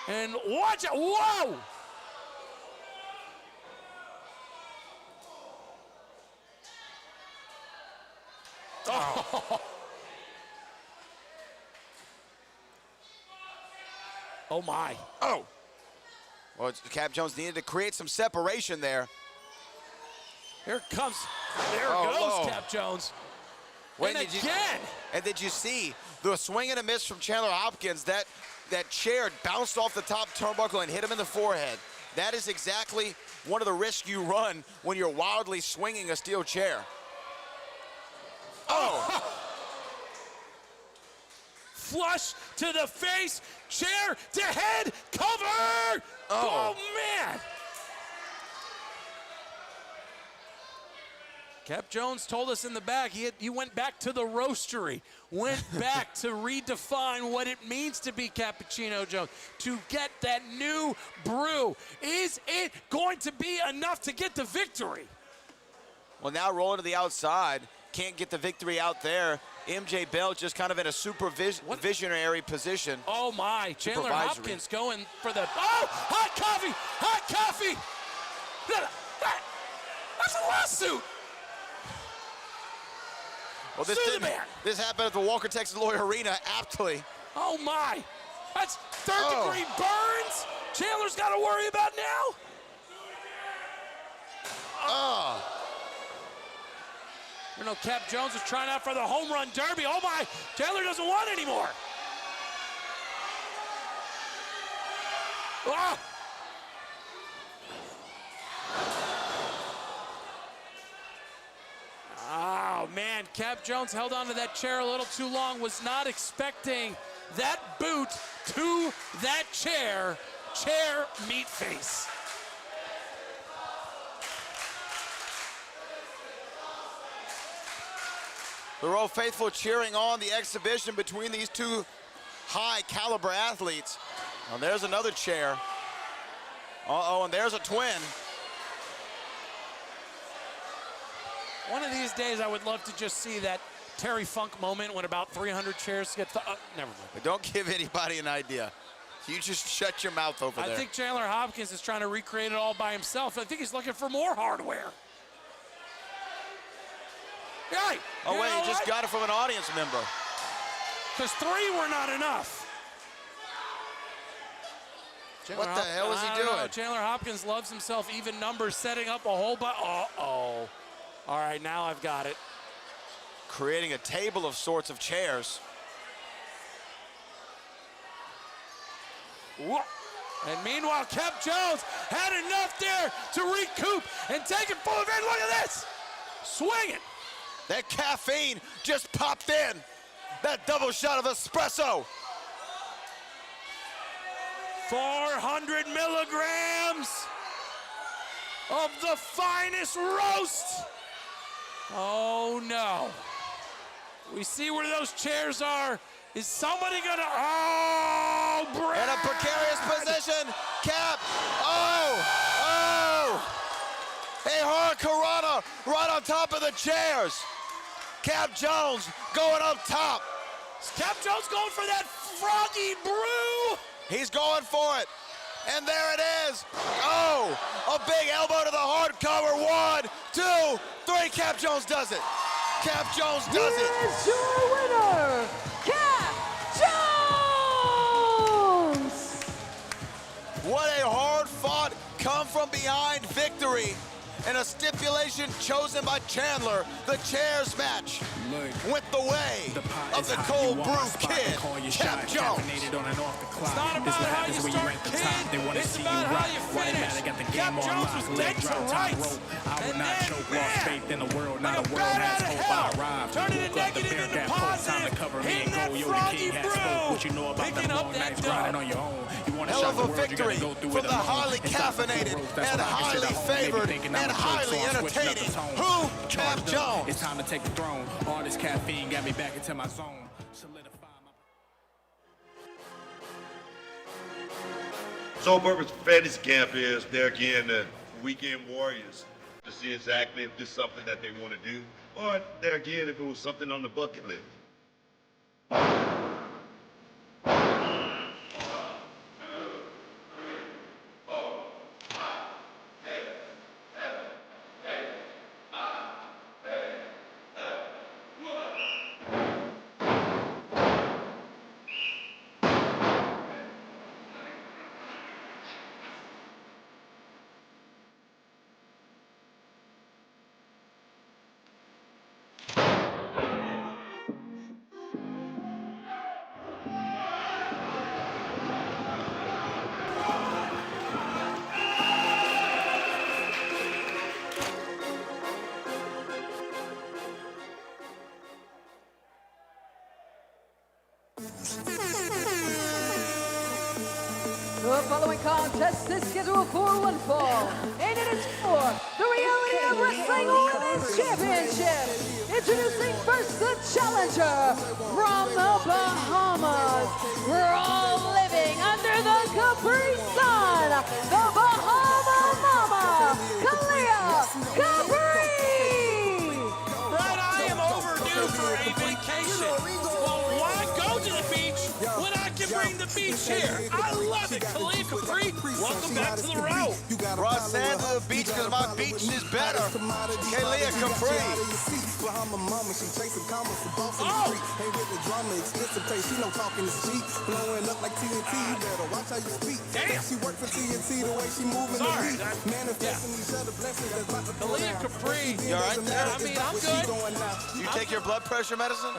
H: And watch it, whoa! Oh. Oh my.
A: Oh. Well, Cap Jones needed to create some separation there.
H: Here goes Cap Jones.
A: And again. And did you see the swing and a miss from Chandler Hopkins? That chair bounced off the top turnbuckle and hit him in the forehead. That is exactly one of the risks you run when you're wildly swinging a steel chair. Oh!
H: Flush to the face, chair to head, cover! Oh man! Cap Jones told us in the back, he went back to the roastery, went back to redefine what it means to be Cappuccino Jones, to get that new brew. Is it going to be enough to get the victory?
A: Well, now rolling to the outside, can't get the victory out there. MJ Bell just kind of in a visionary position.
H: Oh my, Chandler Hopkins going for the, hot coffee, hot coffee. That's a lawsuit.
A: Well, this happened at the Walker, Texas Lawyer Arena, aptly.
H: Oh my, that's third-degree burns. Chandler's got to worry about now. You know, Cap Jones is trying out for the home run derby. Oh my, Chandler doesn't want anymore. Oh man, Cap Jones held onto that chair a little too long, was not expecting that boot to that chair meat face.
A: The Royal Faithful cheering on the exhibition between these two high caliber athletes. And there's another chair. And there's a twin.
H: One of these days, I would love to just see that Terry Funk moment when about 300 chairs get never mind.
A: But don't give anybody an idea. You just shut your mouth over there.
H: I think Chandler Hopkins is trying to recreate it all by himself. I think he's looking for more hardware. Hey,
A: oh, wait, he just got it from an audience member.
H: Because 3 were not enough.
A: What the hell is he doing?
H: Chandler Hopkins loves himself even numbers, setting up a whole bunch. Uh-oh. All right, now I've got it.
A: Creating a table of sorts of chairs.
H: And meanwhile, Cap Jones had enough there to recoup and take it full advantage. Look at this. Swinging.
A: That caffeine just popped in. That double shot of espresso.
H: 400 milligrams of the finest roast. Oh no. We see where those chairs are. Is somebody gonna, oh, Brad!
A: In a precarious position, Cap, oh! A hurricanrana right on top of the chairs. Cap Jones going up top.
H: Is Cap Jones going for that froggy brew?
A: He's going for it. And there it is. Oh, a big elbow to the hard cover. 1, 2, 3. Cap Jones does it. Cap Jones does it.
G: Here's your winner, Cap Jones!
A: What a hard-fought, come-from-behind victory in a stipulation chosen by Chandler. The chairs match went the way of the cold brew kid, Cap Jones.
H: It's not about how you start, kid. It's about how you finish. Cap Jones was dead to rights. And then, man, like a bat out of hell, turning a negative into positive, hitting that froggy brew, picking up that dub.
A: Hell of a victory for the highly caffeinated and highly favored and highly entertaining who? Cap Jones.
R: It's time to take the throne. All this caffeine got me back into my zone.
F: Sole purpose fantasy camp is there again the weekend warriors to see exactly if this is something that they want to do, or there again if it was something on the bucket list.
G: The following contest is scheduled for one fall, and it is for the Reality of Wrestling Women's Championship. Introducing first the challenger from the Bahamas. We're all living under the Capri Sun, the Bahama Mama, Kalia Capri!
H: Brad, I am overdue for a vacation. Well, why go to the beach when I can bring the beach here? I love it. Kalia Capri, welcome back to the route.
A: Brought sand to the beach because my beach is better. Kalia Capri.
H: Kalia Capri.
A: You all right there?
H: I mean, I'm good.
A: You take your blood pressure medicine?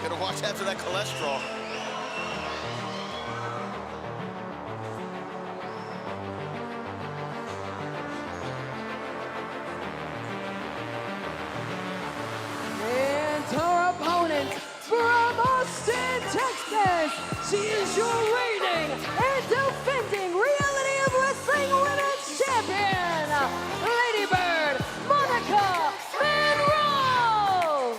A: Gotta watch after that cholesterol.
G: And our opponent from Austin, Texas, she is your reigning and defending Reality of Wrestling Women's Champion, Lady Bird, Monica Monroe.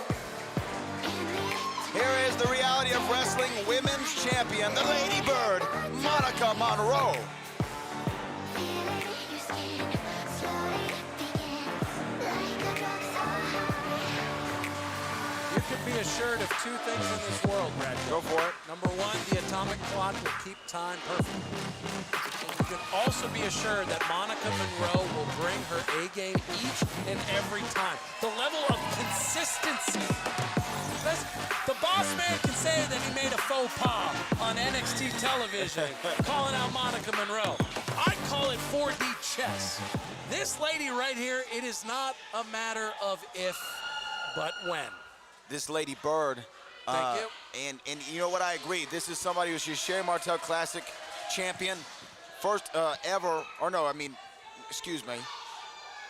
A: Here is the Reality of Wrestling Women's Champion, the Lady Bird, Monica Monroe.
H: be assured of two things in this world, Brad.
A: Go for it.
H: Number one, the atomic clock will keep time perfect. And you can also be assured that Monica Monroe will bring her A game each and every time. The level of consistency. Because the boss man can say that he made a faux pas on NXT television, calling out Monica Monroe. I call it 4D chess. This lady right here, it is not a matter of if, but when.
A: This Lady Bird.
H: Thank you.
A: And you know what, I agree. This is somebody who's your Sherry Martel Classic champion. First ever, or no, I mean, excuse me.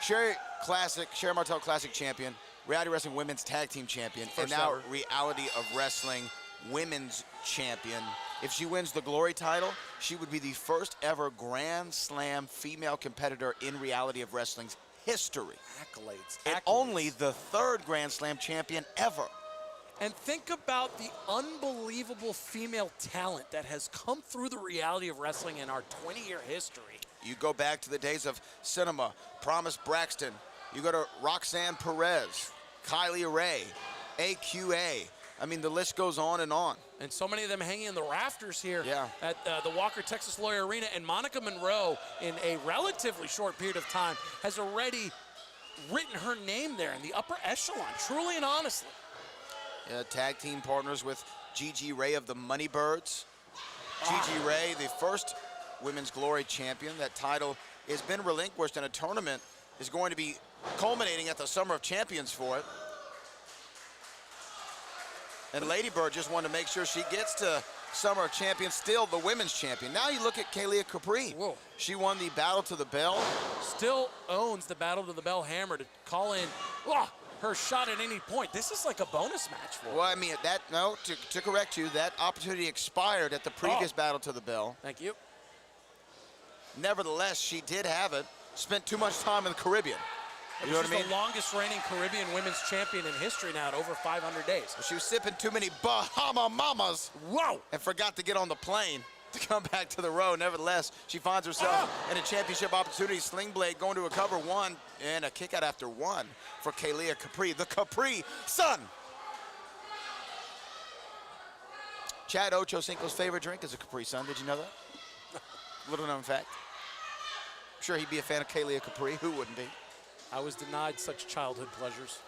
A: Sherry Martel Classic champion, Reality Wrestling Women's Tag Team champion, and now Reality of Wrestling Women's champion. If she wins the Glory title, she would be the first ever Grand Slam female competitor in Reality of Wrestling's history.
H: Accolades.
A: And only the third Grand Slam champion ever.
H: And think about the unbelievable female talent that has come through the Reality of Wrestling in our 20-year history.
A: You go back to the days of Cinema, Promise Braxton. You go to Roxanne Perez, Kylie Ray, AQA. I mean, the list goes on and on.
H: And so many of them hanging in the rafters here
A: Yeah.
H: at the Walker Texas Lawyer Arena. And Monica Monroe, in a relatively short period of time, has already written her name there in the upper echelon, truly and honestly.
A: Tag team partners with Gigi Ray of the Money Birds. Gigi Ray, the first Women's Glory champion. That title has been relinquished, and a tournament is going to be culminating at the Summer of Champions for it. And Lady Bird just wanted to make sure she gets to Summer of Champions, still the women's champion. Now you look at Kalia Capri.
H: Whoa.
A: She won the Battle to the Bell.
H: Still owns the Battle to the Bell hammer to call in her shot at any point. This is like a bonus match for her.
A: Well, I mean, to correct you, that opportunity expired at the previous Battle to the Bell.
H: Thank you.
A: Nevertheless, she did have it. Spent too much time in the Caribbean. You know what I mean?
H: She's the longest reigning Caribbean women's champion in history now at over 500 days.
A: She was sipping too many Bahama Mamas.
H: Whoa!
A: And forgot to get on the plane to come back to the row. Nevertheless, she finds herself in a championship opportunity. Sling Blade going to a cover one and a kick out after one for Kalia Capri, the Capri Sun. Chad Ochocinco's favorite drink is a Capri Sun. Did you know that? Little known fact. I'm sure he'd be a fan of Kalia Capri. Who wouldn't be?
H: I was denied such childhood pleasures.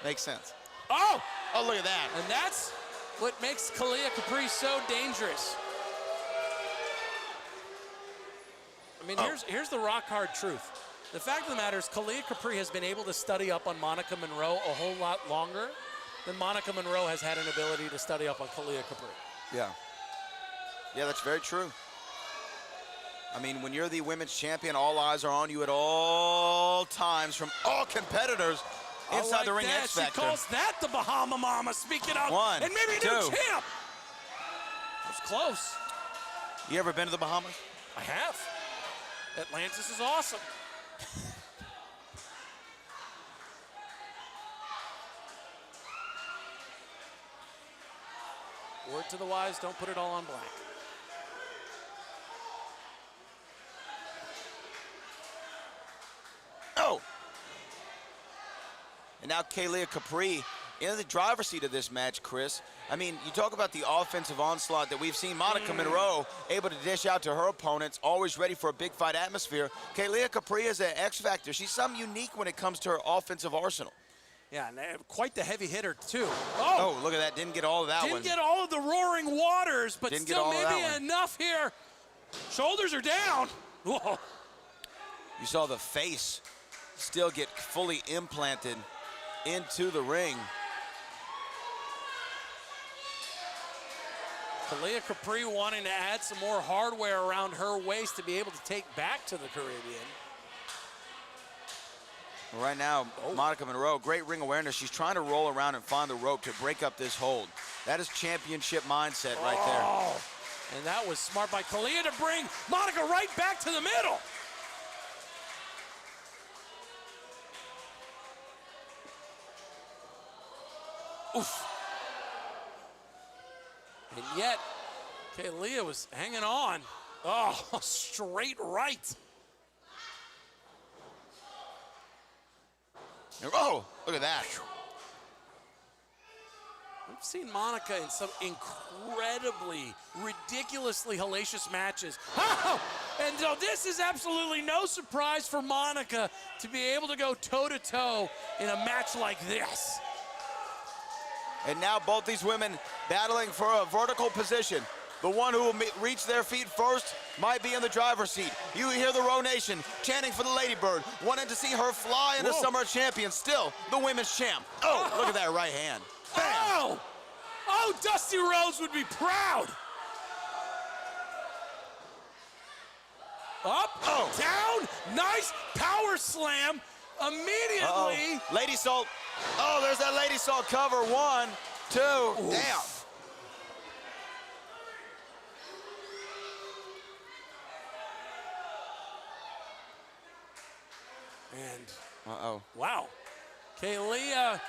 A: Makes sense.
H: Oh,
A: look at that.
H: And that's what makes Kalia Capri so dangerous. I mean, here's the rock hard truth. The fact of the matter is Kalia Capri has been able to study up on Monica Monroe a whole lot longer than Monica Monroe has had an ability to study up on Kalia Capri.
A: Yeah. Yeah, that's very true. I mean, when you're the women's champion, all eyes are on you at all times from all competitors inside the ring X Factor.
H: She calls that the Bahama Mama, speaking of.
A: One,
H: and maybe
A: two.
H: new champ. It was close.
A: You ever been to the Bahamas?
H: I have. Atlantis is awesome. Word to the wise, don't put it all on black.
A: Oh! And now Kalia Capri in the driver's seat of this match, Chris. I mean, you talk about the offensive onslaught that we've seen Monica Monroe able to dish out to her opponents, always ready for a big fight atmosphere. Kalia Capri is an X factor. She's something unique when it comes to her offensive arsenal.
H: Yeah, and quite the heavy hitter, too.
A: Oh, look at that. Didn't get all of that one.
H: Didn't get all of the roaring waters, but
A: Didn't get
H: still
A: all of that
H: maybe
A: one.
H: enough here. Shoulders are down. Whoa.
A: You saw the face still get fully implanted into the ring.
H: Kalia Capri wanting to add some more hardware around her waist to be able to take back to the Caribbean.
A: Right now, Monica Monroe, great ring awareness. She's trying to roll around and find the rope to break up this hold. That is championship mindset right there.
H: And that was smart by Kalia to bring Monica right back to the middle. Oof. And yet, Kalia was hanging on. Oh, straight right.
A: Oh, look at that.
H: We've seen Monica in some incredibly, ridiculously hellacious matches. Oh! And so this is absolutely no surprise for Monica to be able to go toe-to-toe in a match like this.
A: And now both these women battling for a vertical position. The one who will reach their feet first might be in the driver's seat. You hear the Row Nation chanting for the Lady Bird, wanting to see her fly into Summer Champion, still the women's champ. Oh, look at that right hand. Bam.
H: Oh! Oh, Dusty Rhodes would be proud. Up, down, nice power slam. Immediately.
A: Lady Salt. Oh, there's that Lady Salt cover. 1, 2, damn.
H: And wow, Kaylee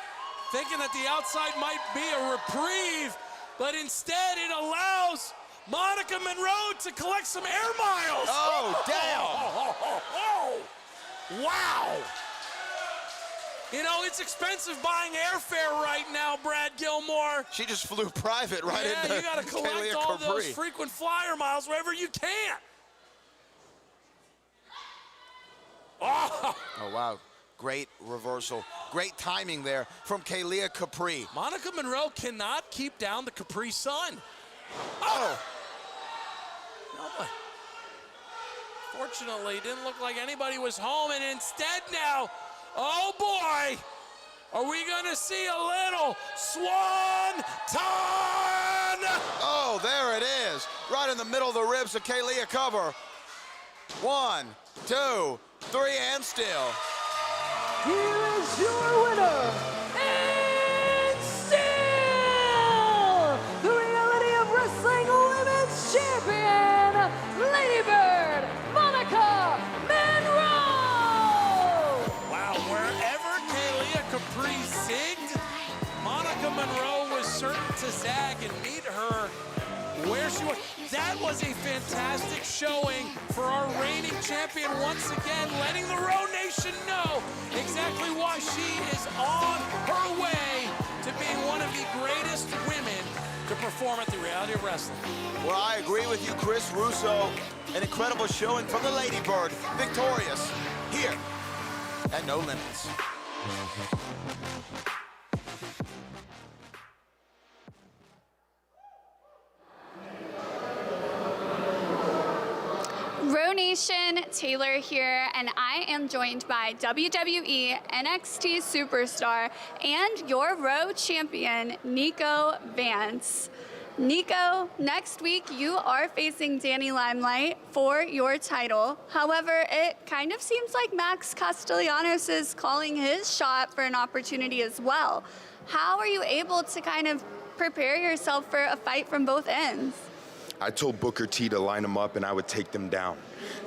H: thinking that the outside might be a reprieve, but instead it allows Monica Monroe to collect some air miles.
A: Oh, damn.
H: Wow. You know, it's expensive buying airfare right now, Brad Gilmore.
A: She just flew private right into
H: Yeah, you got to collect
A: Kaylee
H: all
A: Capri.
H: those frequent flyer miles wherever you can.
A: Oh, wow. Great reversal. Great timing there from Kaylee Capri.
H: Monica Monroe cannot keep down the Capri Sun.
A: Oh.
H: No, but fortunately, didn't look like anybody was home, and instead now, oh boy, are we gonna see a little swan ton?
A: Oh, there it is. Right in the middle of the ribs of Kaylee cover. 1, 2, 3, and still.
G: Here is your winner, and still the Reality of Wrestling Women's Champion, Lady Bird, Monica Monroe!
H: Wow, wherever Kaylee Capri zigged, Monica Monroe was certain to zag and meet her where she was. That was a fantastic showing for our reigning champion once again, letting the Row Nation know exactly why she is on her way to being one of the greatest women to perform at the Reality of Wrestling.
A: Well, I agree with you, Chris Russo. An incredible showing from the Lady Bird, victorious here at No Limits.
I: Row Nation, Taylor here, and I am joined by WWE NXT superstar and your Row champion, Niko Vance. Niko, next week you are facing Danny Limelight for your title. However, it kind of seems like Max Castellanos is calling his shot for an opportunity as well. How are you able to kind of prepare yourself for a fight from both ends?
S: I told Booker T to line them up and I would take them down.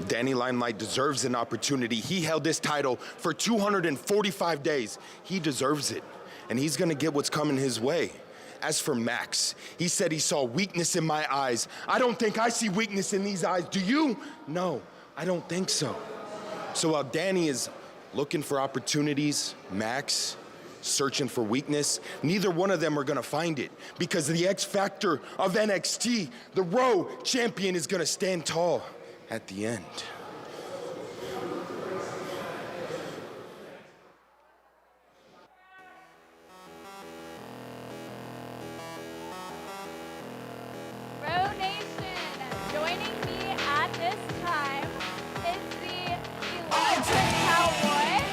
S: Danny Limelight deserves an opportunity. He held this title for 245 days. He deserves it, and he's gonna get what's coming his way. As for Max, he said he saw weakness in my eyes. I don't think I see weakness in these eyes. Do you? No, I don't think so. So while Danny is looking for opportunities, Max searching for weakness, neither one of them are gonna find it, because the X factor of NXT, the Row champion, is gonna stand tall at the end.
I: Row Nation, joining me at this time is the electric cowboy,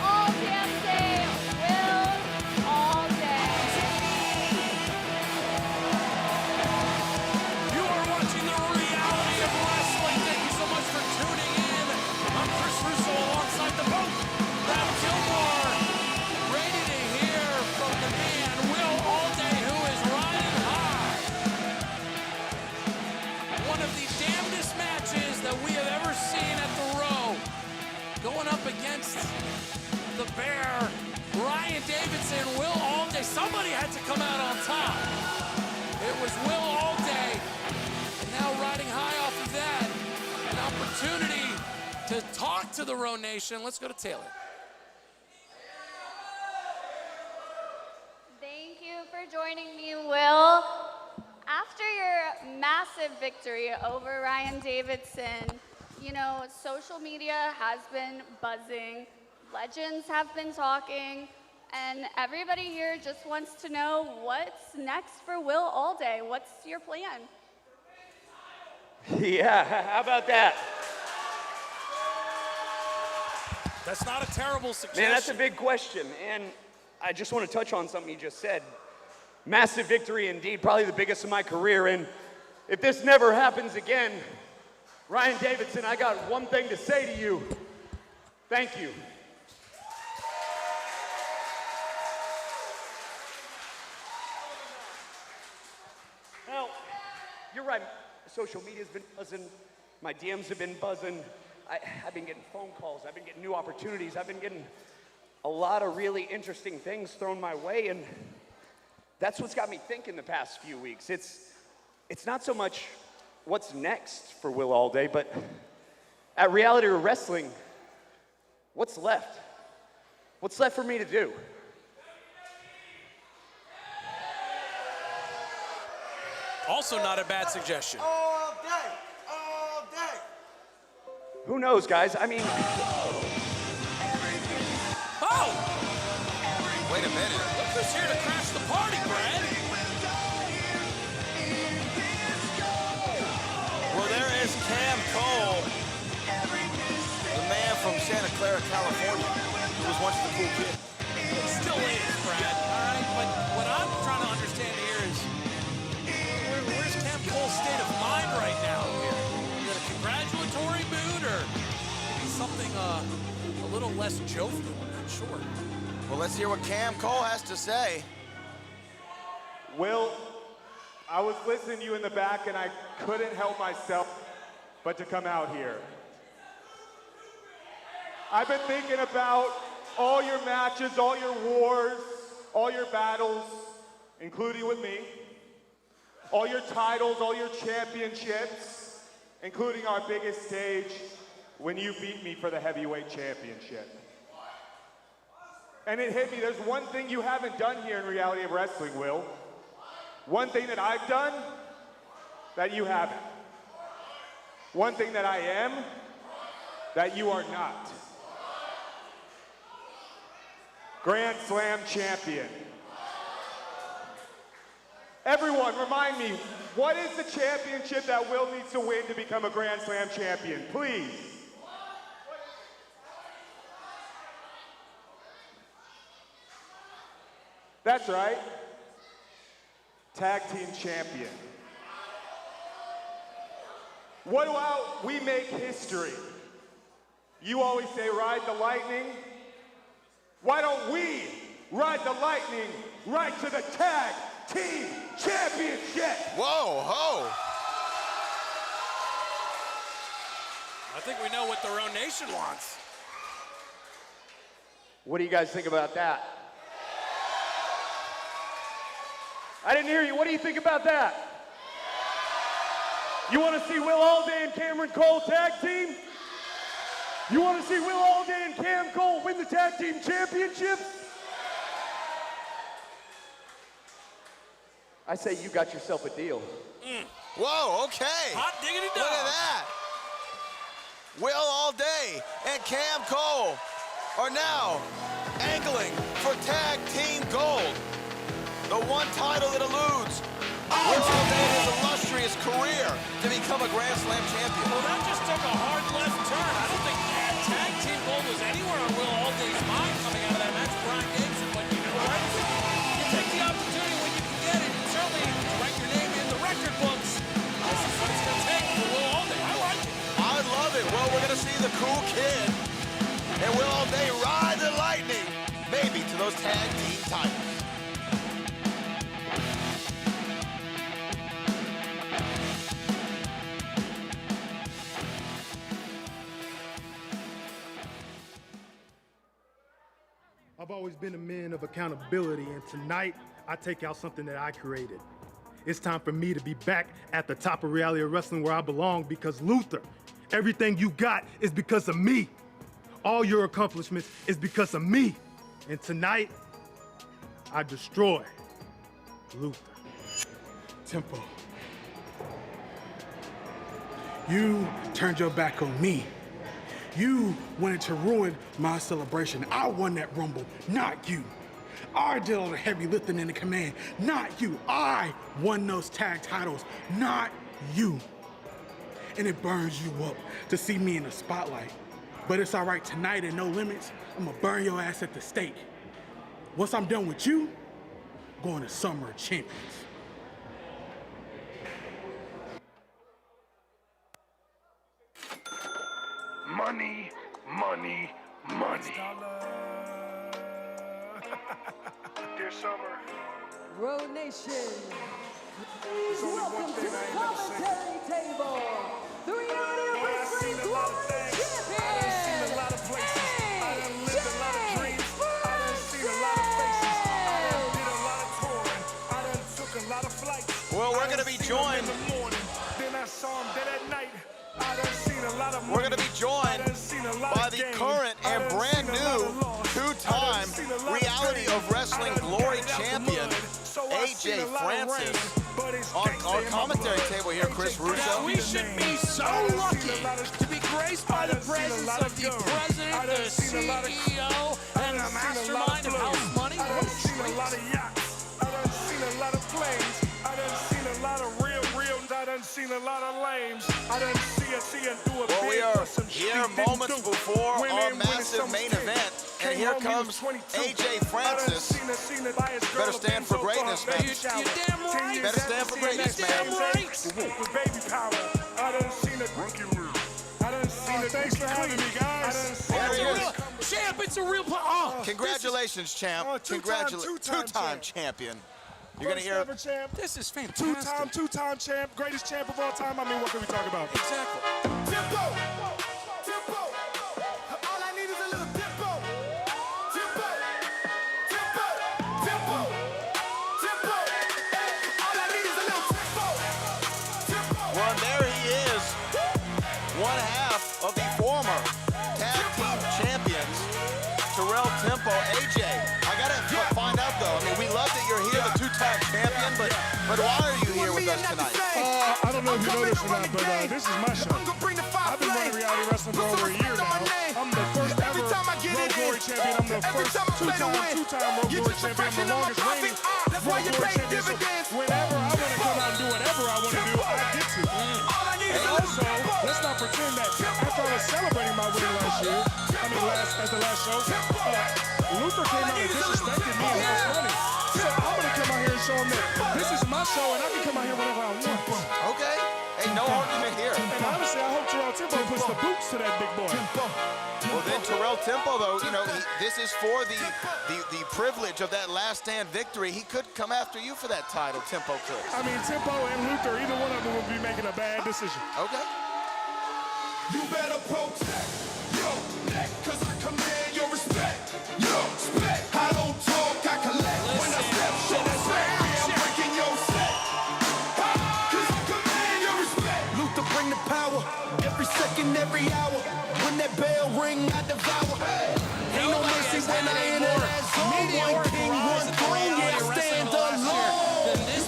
I: all damn day, Will Allday.
H: You are watching the Reality of Wrestling. Thank you so much for tuning in. I'm Chris Russo alongside the boat, Brad Gilmore, ready to hear from the man, Will Allday, who is riding high. One of the damnedest matches that we have ever seen at the Row. Going up against the Bear, Ryan Davidson, Will Allday. Somebody had to come out on top. It was Will Allday. And now riding high off of that, an opportunity to talk to the Row Nation. Let's go to Taylor.
I: for joining me, Will. After your massive victory over Ryan Davidson, you know, social media has been buzzing, legends have been talking, and everybody here just wants to know what's next for Will Allday. What's your plan?
B: Yeah, how about that?
H: That's not a terrible suggestion.
B: Man, that's a big question, and I just want to touch on something you just said. Massive victory indeed, probably the biggest of my career, and if this never happens again, Ryan Davidson, I got one thing to say to you. Thank you. Now, you're right, social media's been buzzing, my DMs have been buzzing, I've been getting phone calls, I've been getting new opportunities, I've been getting a lot of really interesting things thrown my way, and that's what's got me thinking the past few weeks. It's not so much what's next for Will Allday, but at Reality Wrestling, what's left? What's left for me to do?
H: Also not a bad suggestion.
B: All day, all day. Who knows, guys? I mean...
H: Oh!
A: Wait a minute.
H: Look who's here to crash the party, Brad.
A: Well, there is Cam Cole, the man from Santa Clara, California, who was once the cool kid.
H: It still is, Brad, all right? But what I'm trying to understand here is, where's Cam Cole's state of mind right now here? Is it a congratulatory mood or maybe something a little less jovial? I'm not sure.
A: Well, let's hear what Cam Cole has to say.
D: Will, I was listening to you in the back and I couldn't help myself but to come out here. I've been thinking about all your matches, all your wars, all your battles, including with me, all your titles, all your championships, including our biggest stage when you beat me for the heavyweight championship. And it hit me, there's one thing you haven't done here in Reality of Wrestling, Will. One thing that I've done that you haven't. One thing that I am that you are not. Grand Slam champion. Everyone, remind me, what is the championship that Will needs to win to become a Grand Slam champion? Please. That's right. Tag team champion. What about we make history? You always say ride the lightning. Why don't we ride the lightning right to the tag team championship?
A: Whoa, ho.
H: I think we know what the Roan Nation wants.
B: What do you guys think about that? I didn't hear you. What do you think about that? You want to see Will Allday and Cameron Cole tag team? You want to see Will Allday and Cam Cole win the tag team championship? I say you got yourself a deal.
A: Whoa, okay.
H: Hot diggity dog.
A: Look at that. Will Allday and Cam Cole are now angling for tag team gold. The one title that eludes Will Allday in his illustrious career to become a Grand Slam champion.
H: Well, that just took a hard left turn. I don't think tag team gold was anywhere on Will Allday's mind coming out of that match with Brian Davidson, but you know what? You take the opportunity when you can get it, and certainly write your name in the record books. This is what it's going to take for Will Allday. I like it.
A: I love it. Well, we're going to see the cool kid and Will Allday ride the lightning, maybe to those tag team titles.
T: I've always been a man of accountability, and tonight I take out something that I created. It's time for me to be back at the top of Reality of Wrestling where I belong, because Luther, everything you got is because of me. All your accomplishments is because of me. And tonight, I destroy Luther. Tempo. You turned your back on me. You wanted to ruin my celebration. I won that Rumble, not you. I did all the heavy lifting in the command, not you. I won those tag titles, not you. And it burns you up to see me in the spotlight. But it's all right, tonight at No Limits, I'm gonna burn your ass at the stake. Once I'm done with you, I'm going to Summer of Champions.
D: Money, money, money. Dear Summer.
G: Road Nation, please welcome to the commentary table, the Reality of Wrestling Global Champion,
A: Well, we're going to be joined. We're going to be joined by the current and brand new two-time Reality of Wrestling Glory Champion, AJ Francis. On our commentary table here, Chris Russo.
H: We should be so lucky to be graced by the presence of the president, the CEO, and the mastermind of House Money.
D: I done seen a lot of yachts. I done seen a lot of planes. I done seen a lot of real. I done seen a lot of lames. I done see a do a
A: well,
D: bid
A: we are
D: for some
A: here moments before our massive main event, and here comes AJ Francis. Better stand for greatness, man.
H: You damn right.
A: Better stand for greatness, man.
D: With baby power. I done seen a rookie room. I done seen thanks for having me, guys.
A: There he is.
H: Champ, it's a real
A: Congratulations, champ. Congratulations. Two-time champion. You're going to hear
D: ever champ.
H: This is fantastic.
D: Two-time champ, greatest champ of all time. I mean, what can we talk about?
H: Exactly.
N: Tempo! Tempo! All I need is a little tempo! Tempo! Tempo! Tempo! Tempo! All I need is a little tempo! Tempo!
A: Well, and there he is. One half of the former tag team champions, Terrell Tempo, AJ. I got to find out, though. I mean, we love that you're here, the two-time champion, but why are you here with us tonight?
D: I don't know if you know this or not, but this is my show. I've been running reality wrestling for over a year now. I'm the first ever Road Glory champion. I'm the first two-time Road Glory champion. I'm the longest reigning Road Glory champion. So whenever I want to come out and do whatever I want to do, I get to. And also, let's not pretend that after I was celebrating my win last year, at the last show, Luther came out and disrespected me and House Money. So I'm going to come out here and show him that this is my show and I can come out here whenever I want.
A: Okay. Hey, no argument here.
D: And honestly, I hope Terrell Tempo puts the boots to that big boy.
A: Well, then Terrell Tempo, though, you know, this is for the privilege of that last stand victory. He could come after you for that title, Tempo could.
D: I mean, Tempo and Luther, either one of them would be making a bad decision.
A: Okay.
N: You better protect your neck, cause I command your respect. Your respect. I don't talk, I collect. When I step, show respect. I'm breaking your set. Cause I command your respect. Luther, bring the power. Every second, every hour. When that bell ring, I devour. Ain't no mercy when I enter that zone. One king, one throne, yeah, I stand alone.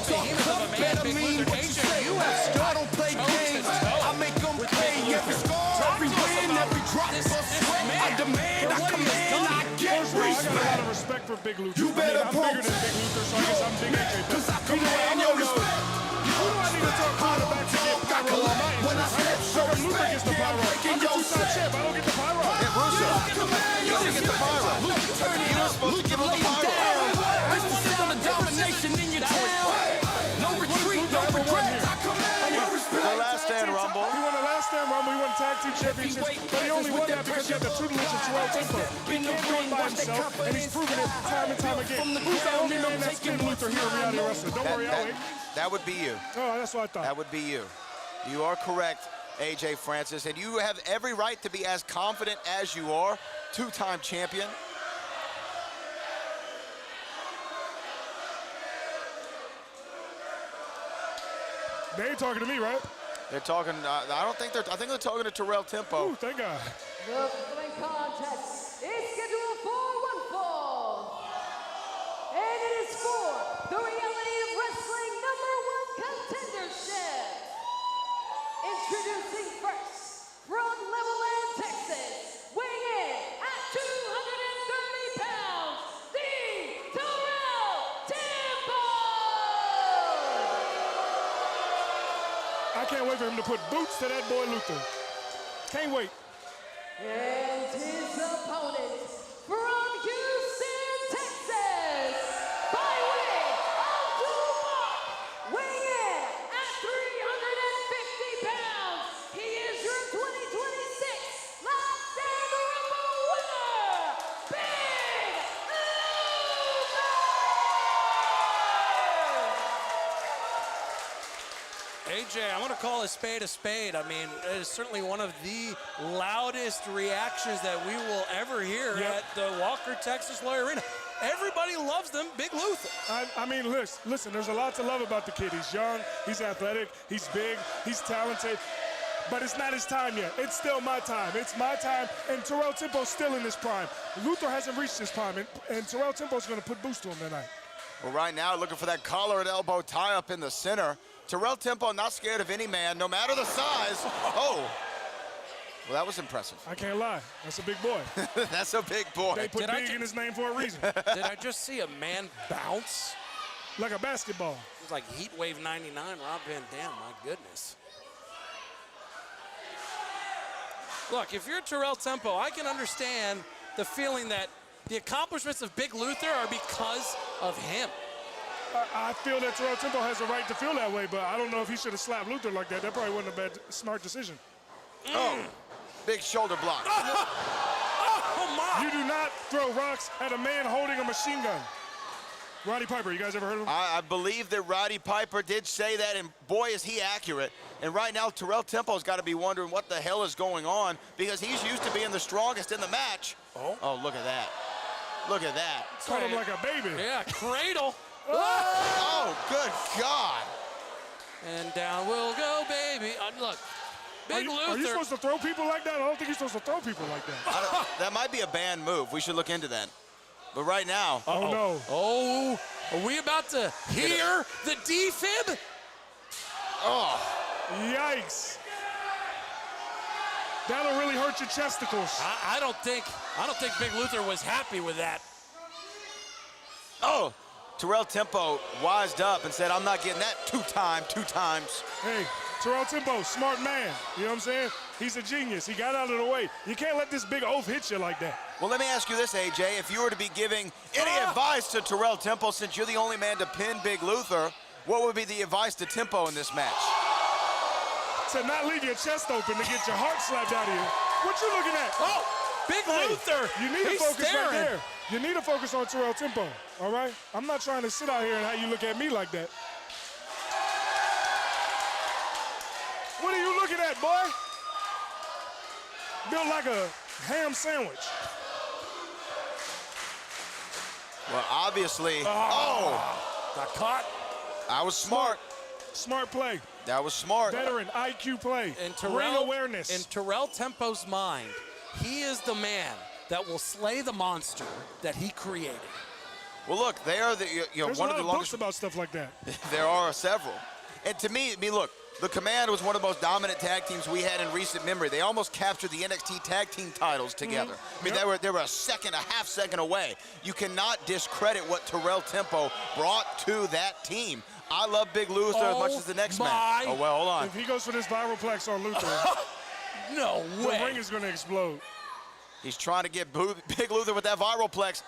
N: Talk tough, better mean what you say. I don't play games. I make them pay every score, every win, every drop of sweat. I demand, I command, I get
D: I got a lot
N: respect.
D: of respect for Big Luther.
N: You better
D: I'm bigger than Big Luther, so I guess I'm Big AJ.
N: Cause I command your respect.
D: Who do I need to talk to in the back to get pyro on my
N: When I step, show
D: Luther
N: respect.
D: gets the pyro. I'm the two-time champ. I don't get the pyro.
A: Hey, Russo, you didn't get the pyro. You were supposed to give him the pyro.
N: This is the sound of domination in your town. No retreat, no regret. I command your respect.
A: The last stand Rumble.
D: He won the last stand Rumble. He won tag team championships, but he only won that because he had the tutelage of Terrell Tempo. He can't do it by himself, and he's proven it time and time again. Who's the only man that's been Luther here in reality wrestling? Don't worry, I'll wait.
A: That would be you.
D: Oh, that's what I thought.
A: That would be you. You are correct, AJ Francis, and you have every right to be as confident as you are. Two-time champion.
D: They ain't talking to me, right?
A: They're talking, I think they're talking to Terrell Tempo.
D: Ooh, thank God.
G: The following contest is scheduled for one fall. And it is for the Reality of
T: I can't wait for him to put boots to that boy Luther. Can't wait.
G: And his opponent from Houston, Texas, by way of Dubai, weighing in at 350 pounds, he is your 2026 Last Stand Rumble winner, Big
H: AJ, I'm going to call a spade a spade. I mean, it is certainly one of the loudest reactions that we will ever hear at the Walker Texas Lawyer Arena. Everybody loves them, Big Luther.
T: I mean, listen, there's a lot to love about the kid. He's young, he's athletic, he's big, he's talented, but it's not his time yet. It's still my time. It's my time, and Terrell Tempo's still in his prime. Luther hasn't reached his prime, and Terrell Tempo's going to put boost to him tonight.
A: Well, right now, looking for that collar and elbow tie up in the center. Terrell Tempo not scared of any man, no matter the size. Oh, well, that was impressive.
T: I can't lie. That's a big boy.
A: That's a big boy.
T: They put big in his name for a reason.
H: Did I just see a man bounce?
T: Like a basketball.
H: It was like Heat Wave 99, Rob Van Dam, my goodness. Look, if you're Terrell Tempo, I can understand the feeling that the accomplishments of Big Luther are because of him.
T: I feel that Terrell Tempo has a right to feel that way, but I don't know if he should have slapped Luther like that. That probably wasn't a bad, smart decision.
A: Oh, big shoulder block.
H: Oh, my.
T: You do not throw rocks at a man holding a machine gun. Roddy Piper, you guys ever heard of him?
A: I believe that Roddy Piper did say that, and boy, is he accurate. And right now, Terrell Tempo's got to be wondering what the hell is going on, because he's used to being the strongest in the match. Oh, look at that. Look at that.
T: Caught him like a baby.
H: Yeah, cradle.
A: Oh, good God.
H: And down we'll go, baby. Look, Big Luther.
T: Are you supposed to throw people like that? I don't think you're supposed to throw people like that.
A: That might be a banned move. We should look into that. But right now.
T: Oh, no.
H: Oh, are we about to hear the defib?
A: Oh.
T: Yikes. That'll really hurt your chesticles.
H: I don't think Big Luther was happy with that.
A: Oh. Terrell Tempo wised up and said, I'm not getting that two times.
T: Hey, Terrell Tempo, smart man. You know what I'm saying? He's a genius. He got out of the way. You can't let this big oaf hit you like that.
A: Well, let me ask you this, AJ. If you were to be giving any advice to Terrell Tempo, since you're the only man to pin Big Luther, what would be the advice to Tempo in this match?
T: To not leave your chest open to get your heart slapped out of you. What you looking at?
H: Oh, Big Luther.
T: You need to focus right there. You need to focus on Terrell Tempo, all right? I'm not trying to sit out here and have you look at me like that. What are you looking at, boy? Built like a ham sandwich.
A: Well, obviously.
H: Got caught.
A: I was smart.
T: Smart play.
A: That was smart.
T: Veteran IQ play.
H: In
T: Ring awareness.
H: In Terrell Tempo's mind, he is the man that will slay the monster that he created.
A: Well, look, they are
T: There's
A: one
T: a lot
A: of the
T: of
A: longest
T: books about stuff like that.
A: There are several. And to me, look, the Command was one of the most dominant tag teams we had in recent memory. They almost captured the NXT tag team titles together. I mean, they were a half second away. You cannot discredit what Terrell Tempo brought to that team. I love Big Luther as much as the next man. Oh, well, hold on.
T: If he goes for this viroplex on Luther,
H: no way.
T: The ring is going to explode.
A: He's trying to get Big Luther with that viroplex.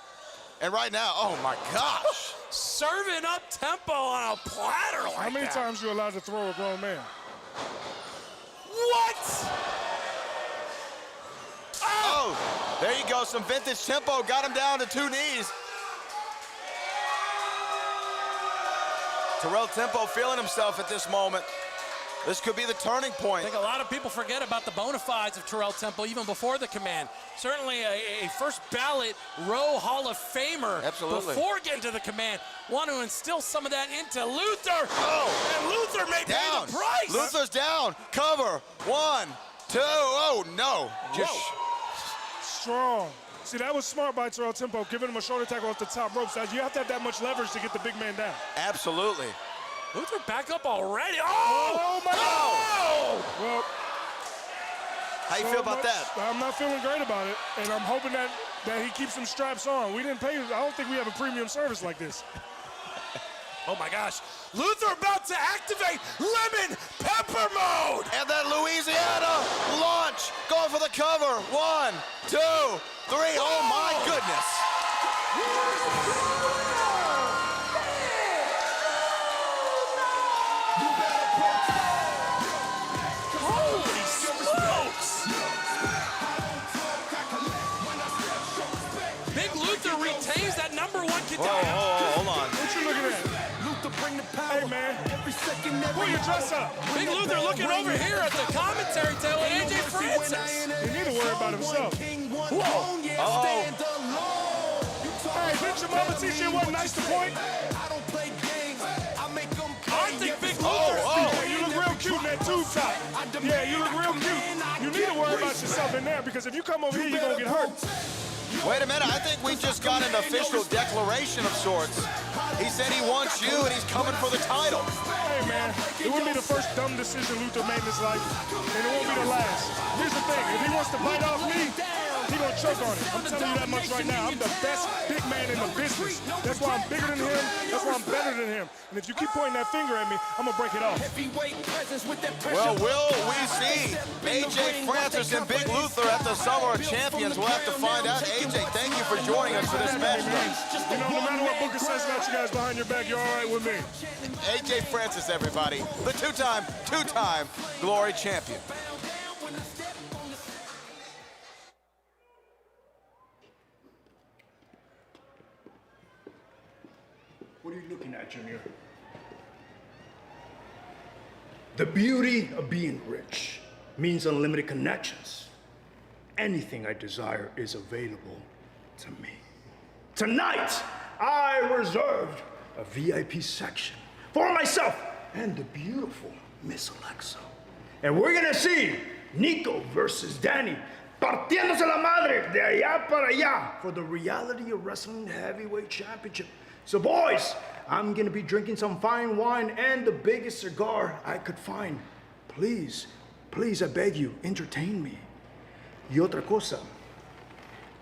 A: And right now, oh my gosh.
H: Serving up Tempo on a platter like that.
T: How many times are you allowed to throw a grown man?
H: What?
A: Oh, there you go. Some vintage Tempo. Got him down to 2 knees. Terrell Tempo feeling himself at this moment. This could be the turning point.
H: I think a lot of people forget about the bona fides of Terrell Tempo even before the Command. Certainly a first ballot Row Hall of Famer.
A: Absolutely.
H: Before getting to the Command. Want to instill some of that into Luther. Oh, and Luther may pay the price.
A: Luther's down. Cover. 1, 2. Oh, no. Just
T: strong. See, that was smart by Terrell Tempo, giving him a shoulder tackle off the top ropes. You have to have that much leverage to get the big man down.
A: Absolutely.
H: Luther back up already. Oh
T: my God.
H: Oh!
T: Well,
A: how you feel about that?
T: I'm not feeling great about it, and I'm hoping that he keeps some straps on. We didn't pay. I don't think we have a premium service like this.
H: Oh my gosh. Luther about to activate lemon pepper mode.
A: And then Louisiana launch, going for the cover. 1, 2, 3. Oh my goodness.
H: Holy smokes! Big Luther retains that #1 contender.
A: Hold on.
D: What you looking at? Hey, man. Pull your dress up.
H: Big Luther looking over here at the commentary table at AJ Francis.
D: He need to worry about himself.
H: Whoa.
D: Hey, didn't your mama teach you it wasn't nice to point?
H: I think Big Luther.
D: Yeah, you look real cute in that tube top. Yeah, you look real cute. You need to worry about yourself in there because if you come over here, you're going to get hurt.
A: Wait a minute, I think we just got an official declaration of sorts. He said he wants you and he's coming for the title.
D: Hey, man, it wouldn't be the first dumb decision Luther made in his life, and it won't be the last. Here's the thing, if he wants to bite off me, he's gonna choke on it. I'm telling you that much right now. I'm the best big man in the business. That's why I'm bigger than him. That's why I'm better than him. And if you keep pointing that finger at me, I'm gonna break it off.
A: Well, will we see AJ Francis and Big Luther at the Summer of Champions? We'll have to find out. AJ, thank you for joining us for this match.
D: You know, no matter what Booker says about you guys behind your back, you're all right with me.
A: AJ Francis, everybody. The two-time Glory champion.
U: What are you looking at, Junior? The beauty of being rich means unlimited connections. Anything I desire is available to me. Tonight, I reserved a VIP section for myself and the beautiful Miss Alexa. And we're gonna see Niko versus Danny partiéndose la madre de allá para allá for the Reality of Wrestling Heavyweight Championship. So boys, I'm gonna be drinking some fine wine and the biggest cigar I could find. Please, please, I beg you, entertain me. Y otra cosa,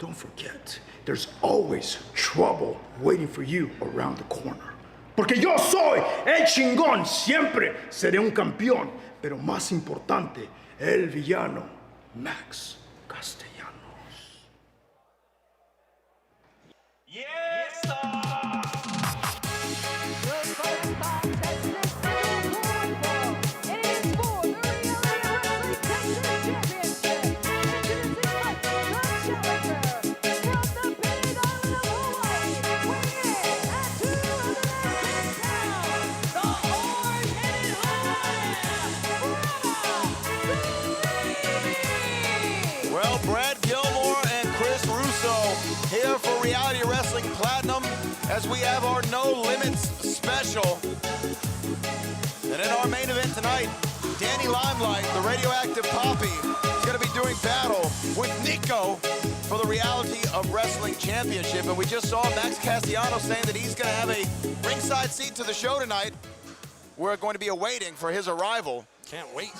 U: don't forget, there's always trouble waiting for you around the corner. Porque yo soy el chingón, siempre seré un campeón, pero más importante, el villano, Max Castellanos.
L: Yes, sir.
A: Well, Brad Gilmore and Chris Russo here for Reality Wrestling Platinum as we have our No Limits special. And in our main event tonight, Danny Limelight, the radioactive Poppy, is going to be doing battle with Niko for the Reality of Wrestling Championship. And we just saw Max Castellanos saying that he's going to have a ringside seat to the show tonight. We're going to be awaiting for his arrival.
H: Can't wait.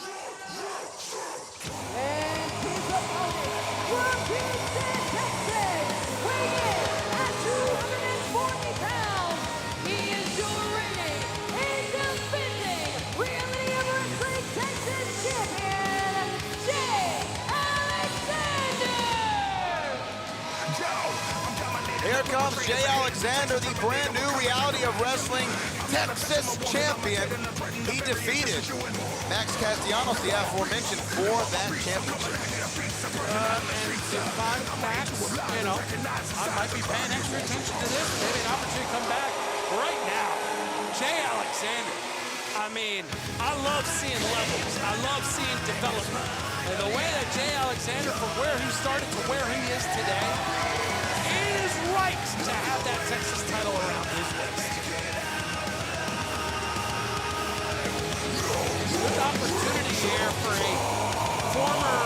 A: Here comes Jay Alexander, the brand new Reality of Wrestling Texas champion. He defeated Max Castellanos, the aforementioned, for that championship.
H: If I'm Max, you know, I might be paying extra attention to this. Maybe an opportunity to come back. Right now, Jay Alexander. I mean, I love seeing levels. I love seeing development. And the way that Jay Alexander, from where he started to where he is today, it is right to have that Texas title around his waist. Good opportunity here for a former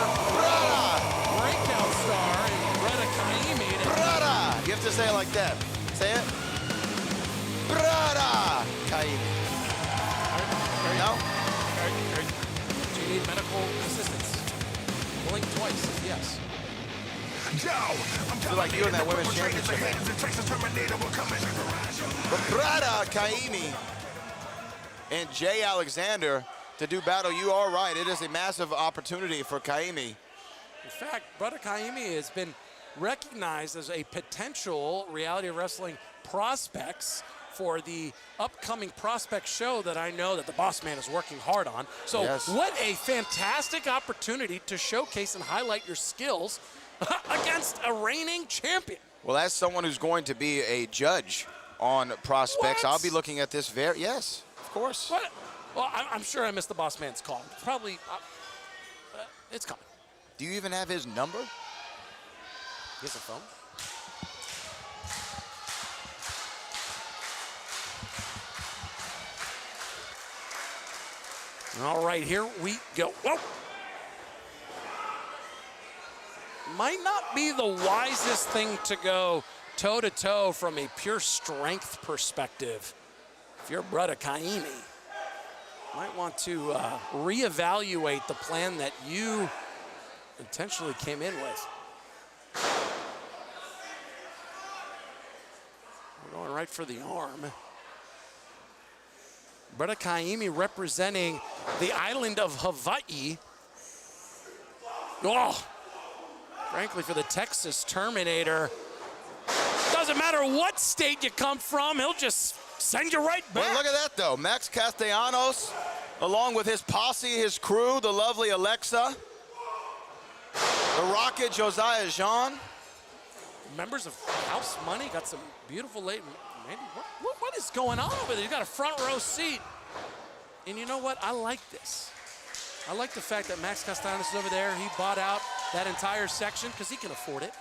H: breakout star, Brada Kaimi.
A: Brada! You have to say it like that. Say it. Brada Kaimi. No?
H: Do you need medical assistance? Blink twice, yes.
A: I feel like you in that Women's Championship. But Brada Kaimi and Jay Alexander to do battle. You are right. It is a massive opportunity for Kaimi.
H: In fact, Brother Kaimi has been recognized as a potential Reality of Wrestling prospects for the upcoming prospect show that I know that the boss man is working hard on. So
A: Yes.
H: what a fantastic opportunity to showcase and highlight your skills against a reigning champion.
A: Well, as someone who's going to be a judge on prospects,
H: What?
A: I'll be looking at this yes, of course.
H: What? Well, I'm sure I missed the boss man's call. Probably, it's coming.
A: Do you even have his number?
H: He has a phone. All right, here we go. Whoa! Might not be the wisest thing to go toe-to-toe from a pure strength perspective. If you're Brother Kaimi, might want to reevaluate the plan that you intentionally came in with. We're going right for the arm. Brother Kaimi representing the island of Hawaii. Oh, frankly, for the Texas Terminator, doesn't matter what state you come from, he'll just send you right back.
A: Well, look at that, though. Max Castellanos, along with his posse, his crew, the lovely Alexa, the Rocket, Josiah Jean.
H: Members of House Money got some beautiful late. Maybe what is going on over there? You got a front row seat. And you know what? I like this. I like the fact that Max Castellanos is over there. He bought out that entire section because he can afford it.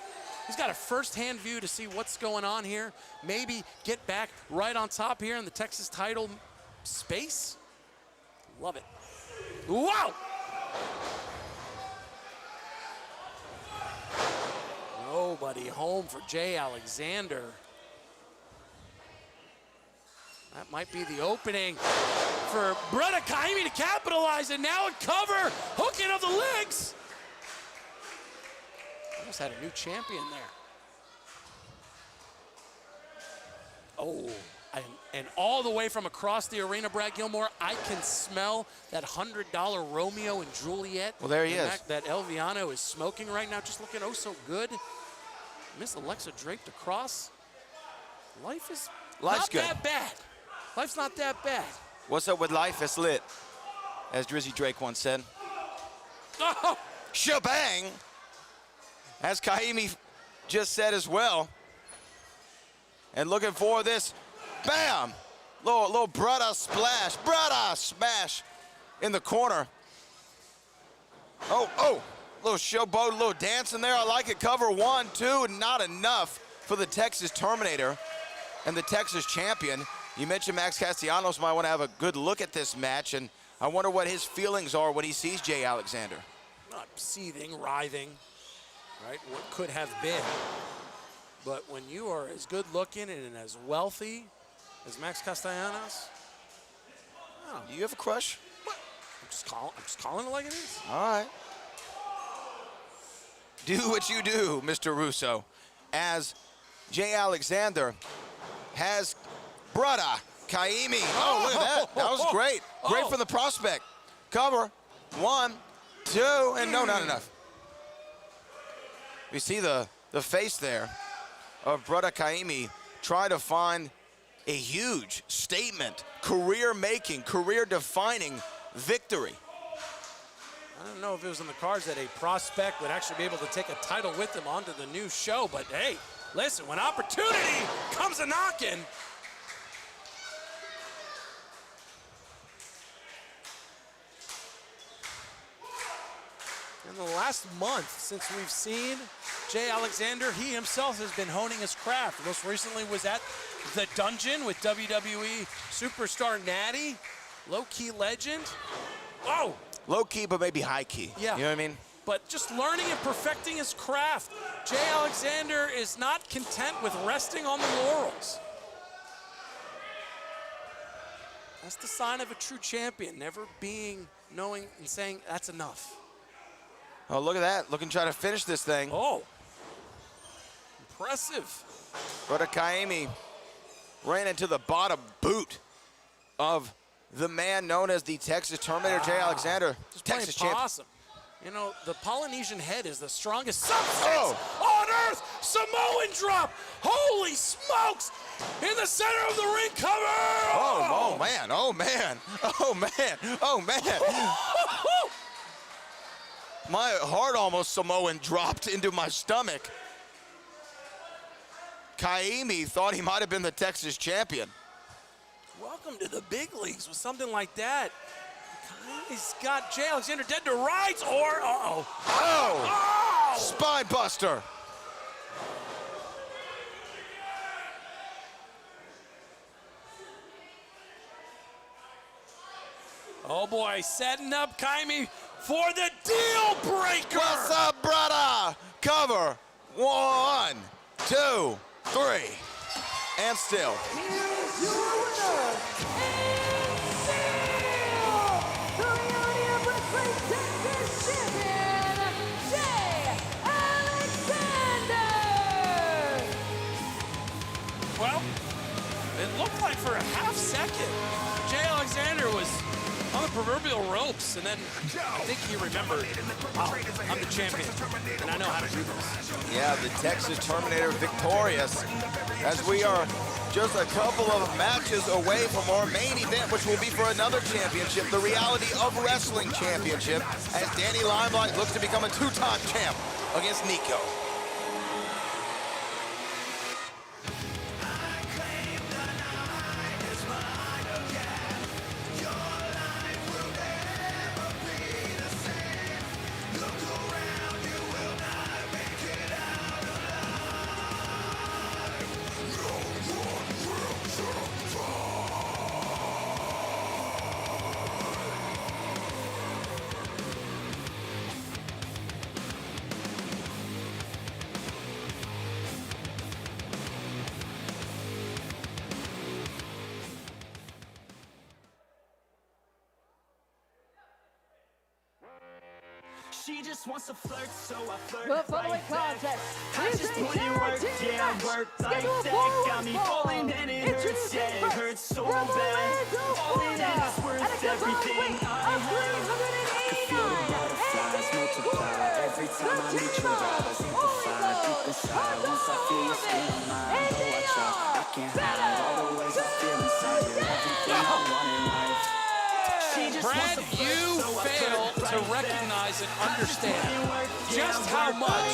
H: He's got a first-hand view to see what's going on here. Maybe get back right on top here in the Texas title space. Love it. Wow! Nobody home for Jay Alexander. That might be the opening for Brother Kaimi to capitalize, and now a cover, hooking of the legs. Almost had a new champion there. Oh, and all the way from across the arena, Brad Gilmore, I can smell that $100 Romeo and Juliet.
A: Well, there he is.
H: That Elviano is smoking right now, just looking oh so good. Miss Alexa draped across. Life's not
A: good.
H: that bad. Life's not that bad.
A: What's up with life? It's lit, as Drizzy Drake once said.
H: Oh!
A: Shebang! As Kaimi just said as well. And looking for this, bam! Little brother splash, brother smash in the corner. Oh, little showboat, little dance in there. I like it. Cover 1, 2, not enough for the Texas Terminator and the Texas champion. You mentioned Max Castellanos might want to have a good look at this match, and I wonder what his feelings are when he sees Jay Alexander.
H: Not seething, writhing, right? What could have been. But when you are as good looking and as wealthy as Max Castellanos, oh,
A: Do you have a crush?
H: I'm just calling it like it is.
A: All right. Do what you do, Mr. Russo. As Jay Alexander has brother Kaimi. Oh, look at that. That was great. Great for the prospect. Cover. 1, 2, and no, not enough. We see the face there of brother Kaimi try to find a huge statement, career-making, career-defining victory.
H: I don't know if it was in the cards that a prospect would actually be able to take a title with him onto the new show, but hey, listen, when opportunity comes a knocking, in the last month since we've seen Jay Alexander, he himself has been honing his craft. Most recently was at the Dungeon with WWE superstar Natty, low-key legend. Whoa!
A: Low-key, but maybe high-key.
H: Yeah.
A: You know what I mean?
H: But just learning and perfecting his craft. Jay Alexander is not content with resting on the laurels. That's the sign of a true champion, never knowing and saying, that's enough.
A: Oh, look at that. Looking to try to finish this thing.
H: Oh. Impressive.
A: Brother Kaimi ran into the bottom boot of the man known as the Texas Terminator, Jay Alexander, Texas champ.
H: Possum. You know, the Polynesian head is the strongest substance on earth. Samoan drop. Holy smokes. In the center of the ring cover.
A: Oh man, oh man, oh man, oh man. My heart almost Samoan dropped into my stomach. Kaimi thought he might have been the Texas champion.
H: Welcome to the big leagues with something like that. He's got Jay Alexander dead to rights, or
A: Spine buster.
H: Oh boy, setting up Kaimi for the deal breaker.
A: What's up, brother? Cover. 1, 2, 3. And still.
G: Here's your winner, the Reality of Wrestling Texas Champion, Jay Alexander.
H: Well, it looked like for a half second, Jay Alexander was on the proverbial ropes, and then I think he remembered, wow, I'm the champion, and I know how to do this.
A: Yeah, the Texas Terminator victorious, as we are just a couple of matches away from our main event, which will be for another championship, the Reality of Wrestling Championship, as Danny Limelight looks to become a two-time champ against Niko.
L: She just wants to flirt, so I flirt.
G: The following contest is a
L: put in work,
G: tag team
L: yeah,
G: match
L: work like
G: scheduled
L: that.
G: for
L: Got me
G: one fall.
L: falling and it hurts, yeah, it hurts so
G: from
L: bad.
G: Orlando,
L: Falling and
G: Florida,
L: it's worth
G: at a combined
L: everything
G: weight
L: I
G: of
L: have.
G: 389
L: Butterflies multiply every time I meet your eyes. Amplify deep inside. Once I feel your skin on mine, though I try, I can't hide all the ways I feel inside you. Everything I want in life.
H: Brad, you fail to recognize and understand just how much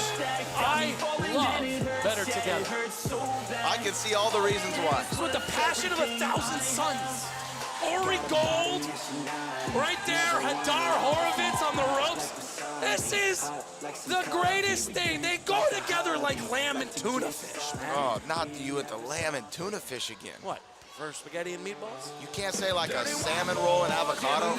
H: I love Better Together.
A: I can see all the reasons why.
H: It's with the passion of 1,000 suns. Ori Gold, right there, Hadar Horowitz on the ropes. This is the greatest thing. They go together like lamb and tuna fish, man.
A: Oh, not you with the lamb and tuna fish again.
H: What? For spaghetti and meatballs?
A: You can't say like a salmon roll and avocado.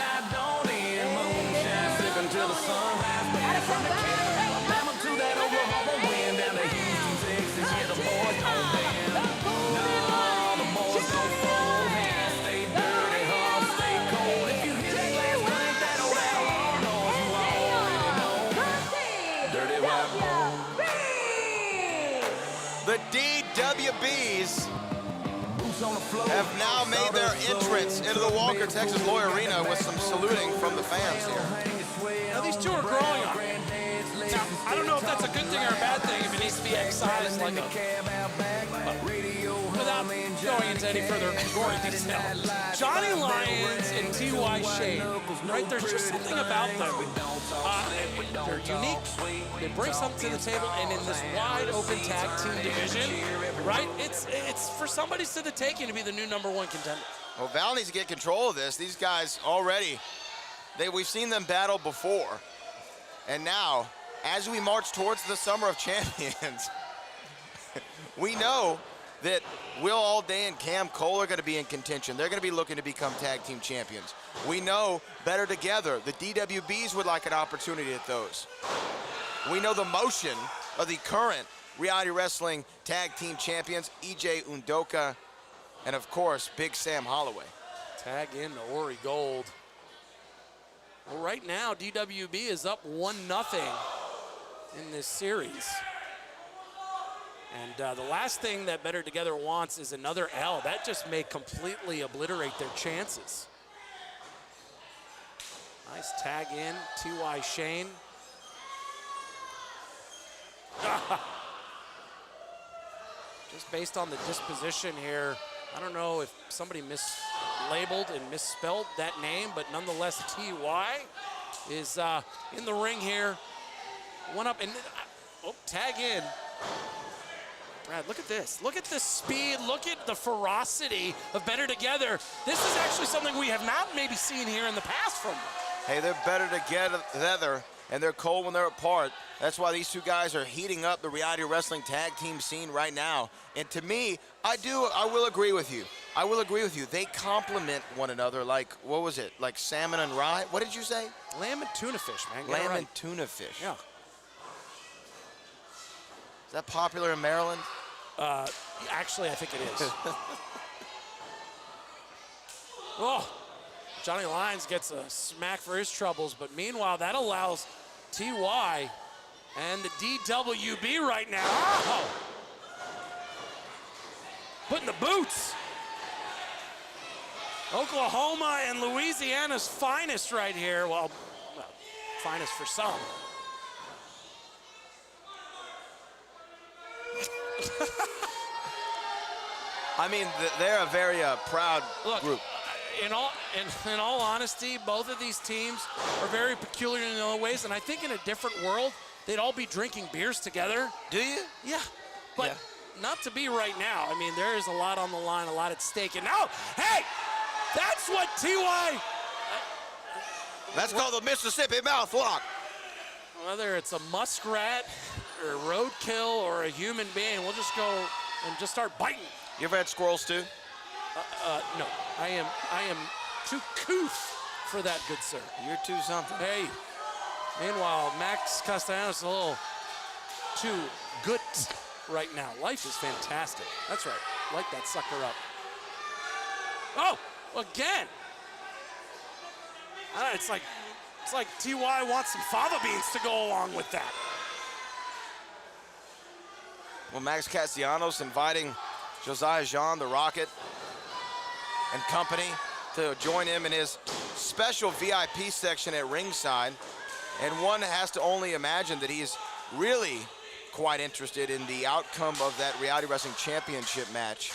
A: The DWBs have now made their entrance into the Walker Texas Lawyer Arena with some saluting from the fans here.
H: Now these two are growing up. Now, I don't know if that's a good thing or a bad thing, if it needs to be excised like a... without going into any further gory detail. Johnny Lyons and T.Y. Shane, right? There's just something about them. They're unique. They bring something to the table, and in this wide open tag team division, right? It's for somebody to the taking to be the new #1 contender.
A: Well, Val needs to get control of this. These guys already, we've seen them battle before. And now, as we march towards the Summer of Champions, we know that Will Allday and Cam Cole are going to be in contention. They're going to be looking to become tag team champions. We know Better Together, the DWBs would like an opportunity at those. We know the motion of the current Reality Wrestling Tag Team Champions, EJ Udoka, and of course, Big Sam Holloway.
H: Tag in to Ori Gold. Well, right now, DWB is up 1-0 in this series. And the last thing that Better Together wants is another L. That just may completely obliterate their chances. Nice tag in, T.Y. Shane. Just based on the disposition here, I don't know if somebody mislabeled and misspelled that name, but nonetheless, T.Y. is in the ring here. One up and tag in. Brad, look at this. Look at the speed. Look at the ferocity of Better Together. This is actually something we have not maybe seen here in the past from them.
A: Hey, they're better together, and they're cold when they're apart. That's why these two guys are heating up the reality wrestling tag team scene right now. And to me, I will agree with you. I will agree with you. They complement one another like, what was it? Like salmon and rye? What did you say?
H: Lamb and tuna fish, man. Get it
A: Lamb
H: right.
A: and tuna fish.
H: Yeah.
A: Is that popular in Maryland?
H: Actually, I think it is. Oh, Johnny Lyons gets a smack for his troubles, but meanwhile, that allows T.Y. and the DWB right now. Oh. Putting the boots. Oklahoma and Louisiana's finest right here. Well, finest for some.
A: I mean, they're a very proud group.
H: In all honesty, both of these teams are very peculiar in their own ways, and I think in a different world, they'd all be drinking beers together.
A: Do you?
H: Yeah, but not to be right now. I mean, there is a lot on the line, a lot at stake, and now, hey, that's what T.Y.
A: That's called the Mississippi mouth lock.
H: Whether it's a muskrat or a roadkill or a human being, we'll just go and just start biting.
A: You ever had squirrels too?
H: No, I am too couth for that, good sir.
A: You're too something.
H: Hey, meanwhile, Max Castellanos a little too good right now. Life is fantastic. That's right, light that sucker up. Oh, again. It's like T.Y. wants some fava beans to go along with that.
A: Well, Max Castellanos inviting Josiah Jean, the Rocket, and company to join him in his special VIP section at ringside. And one has to only imagine that he's really quite interested in the outcome of that Reality Wrestling Championship match.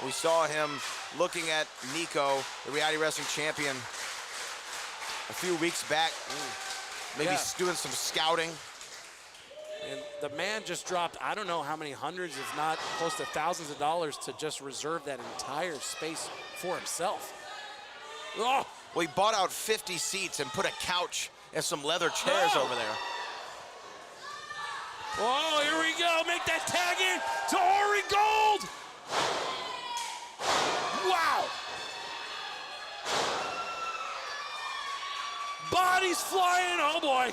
A: We saw him looking at Niko, the Reality Wrestling Champion, a few weeks back, maybe doing some scouting.
H: And the man just dropped, I don't know how many hundreds, if not close to thousands of dollars to just reserve that entire space for himself.
A: Oh, well, he bought out 50 seats and put a couch and some leather chairs over there.
H: Oh, here we go. Make that tag in to Ori Gold. Wow. Bodies flying. Oh, boy.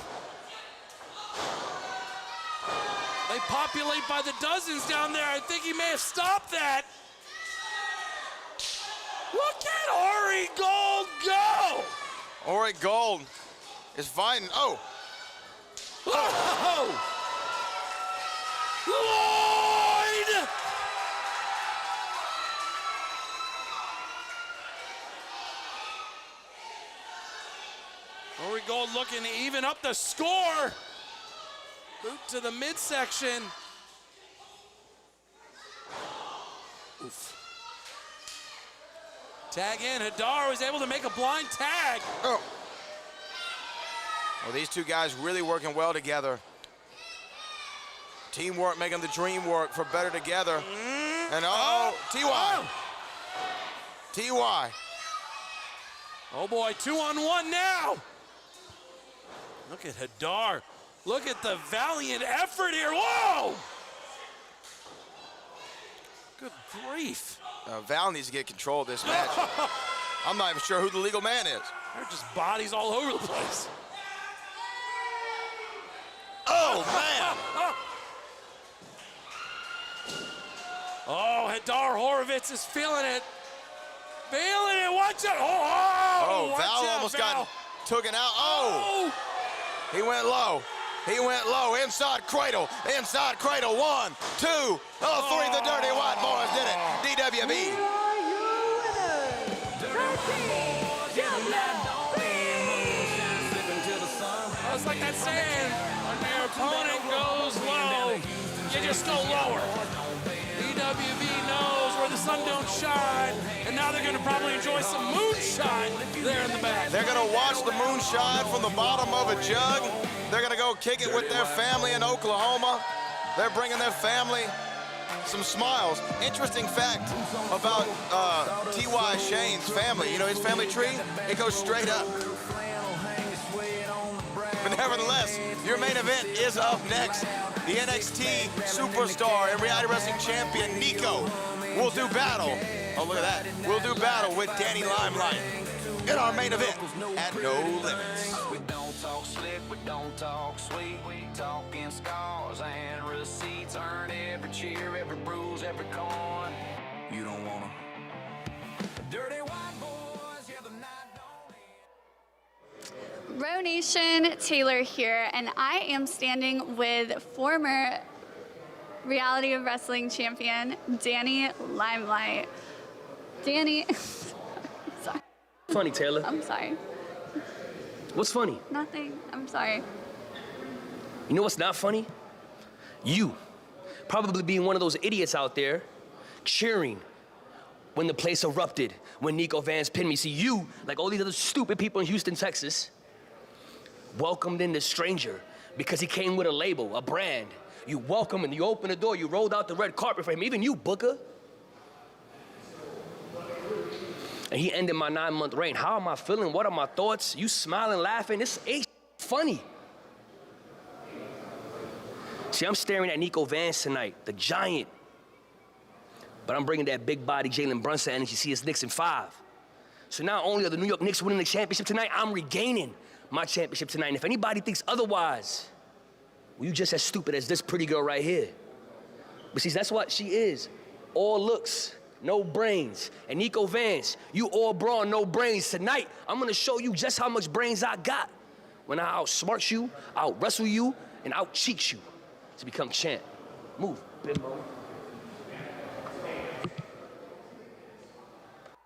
H: They populate by the dozens down there. I think he may have stopped that. Look at Ori Gold go!
A: Ori Gold is fighting. Oh!
H: Oh! Lloyd! Ori Gold looking to even up the score. Boot to the midsection. Oof. Tag in. Hadar was able to make a blind tag.
A: Oh. Well, these two guys really working well together. Teamwork making the dream work for Better Together. And T.Y. T.Y.
H: Oh boy, 2-on-1 now. Look at Hadar. Look at the valiant effort here. Whoa! Good grief.
A: Val needs to get control of this match. I'm not even sure who the legal man is.
H: They're just bodies all over the place.
A: Oh, man!
H: Oh, Hadar Horowitz is feeling it. Feeling it. Watch out. Oh, watch
A: Val
H: out,
A: almost
H: Val.
A: got taken out. Oh! He went low. He went low. Inside cradle. Inside cradle. 1, 2, 3. The Dirty White Boys did it. DWB.
H: It's like that saying, when your opponent goes low, you just go lower. EWB knows where the sun don't shine, and now they're going to probably enjoy some moonshine there in the back.
A: They're going to watch the moonshine from the bottom of a jug. They're going to go kick it with their family in Oklahoma. They're bringing their family some smiles. Interesting fact about T.Y. Shane's family. You know his family tree? It goes straight up. But nevertheless, your main event is up next. The NXT superstar and reality wrestling champion Niko will do battle. Oh, look at that. We'll do battle with Danny Limelight in our main event at No Limits.
L: We don't talk slick, we don't talk sweet. We talking scars and receipts. Earn every cheer, every bruise, every coin. You don't wanna. Dirty white boys, yeah, the night don't end.
I: Row Nation, Taylor here, and I am standing with former Reality of Wrestling champion, Danny Limelight. Danny, sorry.
E: Funny, Taylor.
I: I'm sorry.
E: What's funny?
I: Nothing, I'm sorry.
E: You know what's not funny? You probably being one of those idiots out there cheering when the place erupted, when Niko Vance pinned me. See, you, like all these other stupid people in Houston, Texas, welcomed in this stranger because he came with a label, a brand. You welcome and you open the door, you rolled out the red carpet for him, even you, Booker. And he ended my 9-month reign. How am I feeling? What are my thoughts? You smiling, laughing, this ain't funny. See, I'm staring at Niko Vance tonight, the giant. But I'm bringing that big body Jalen Brunson energy. See, it's Knicks in 5. So not only are the New York Knicks winning the championship tonight, I'm regaining my championship tonight. And if anybody thinks otherwise, well, you just as stupid as this pretty girl right here. But see, that's what she is. All looks, no brains. And Niko Vance, you all brawn, no brains. Tonight, I'm gonna show you just how much brains I got when I outsmart you, out-wrestle you, and out-cheat you to become champ. Move, bimbo.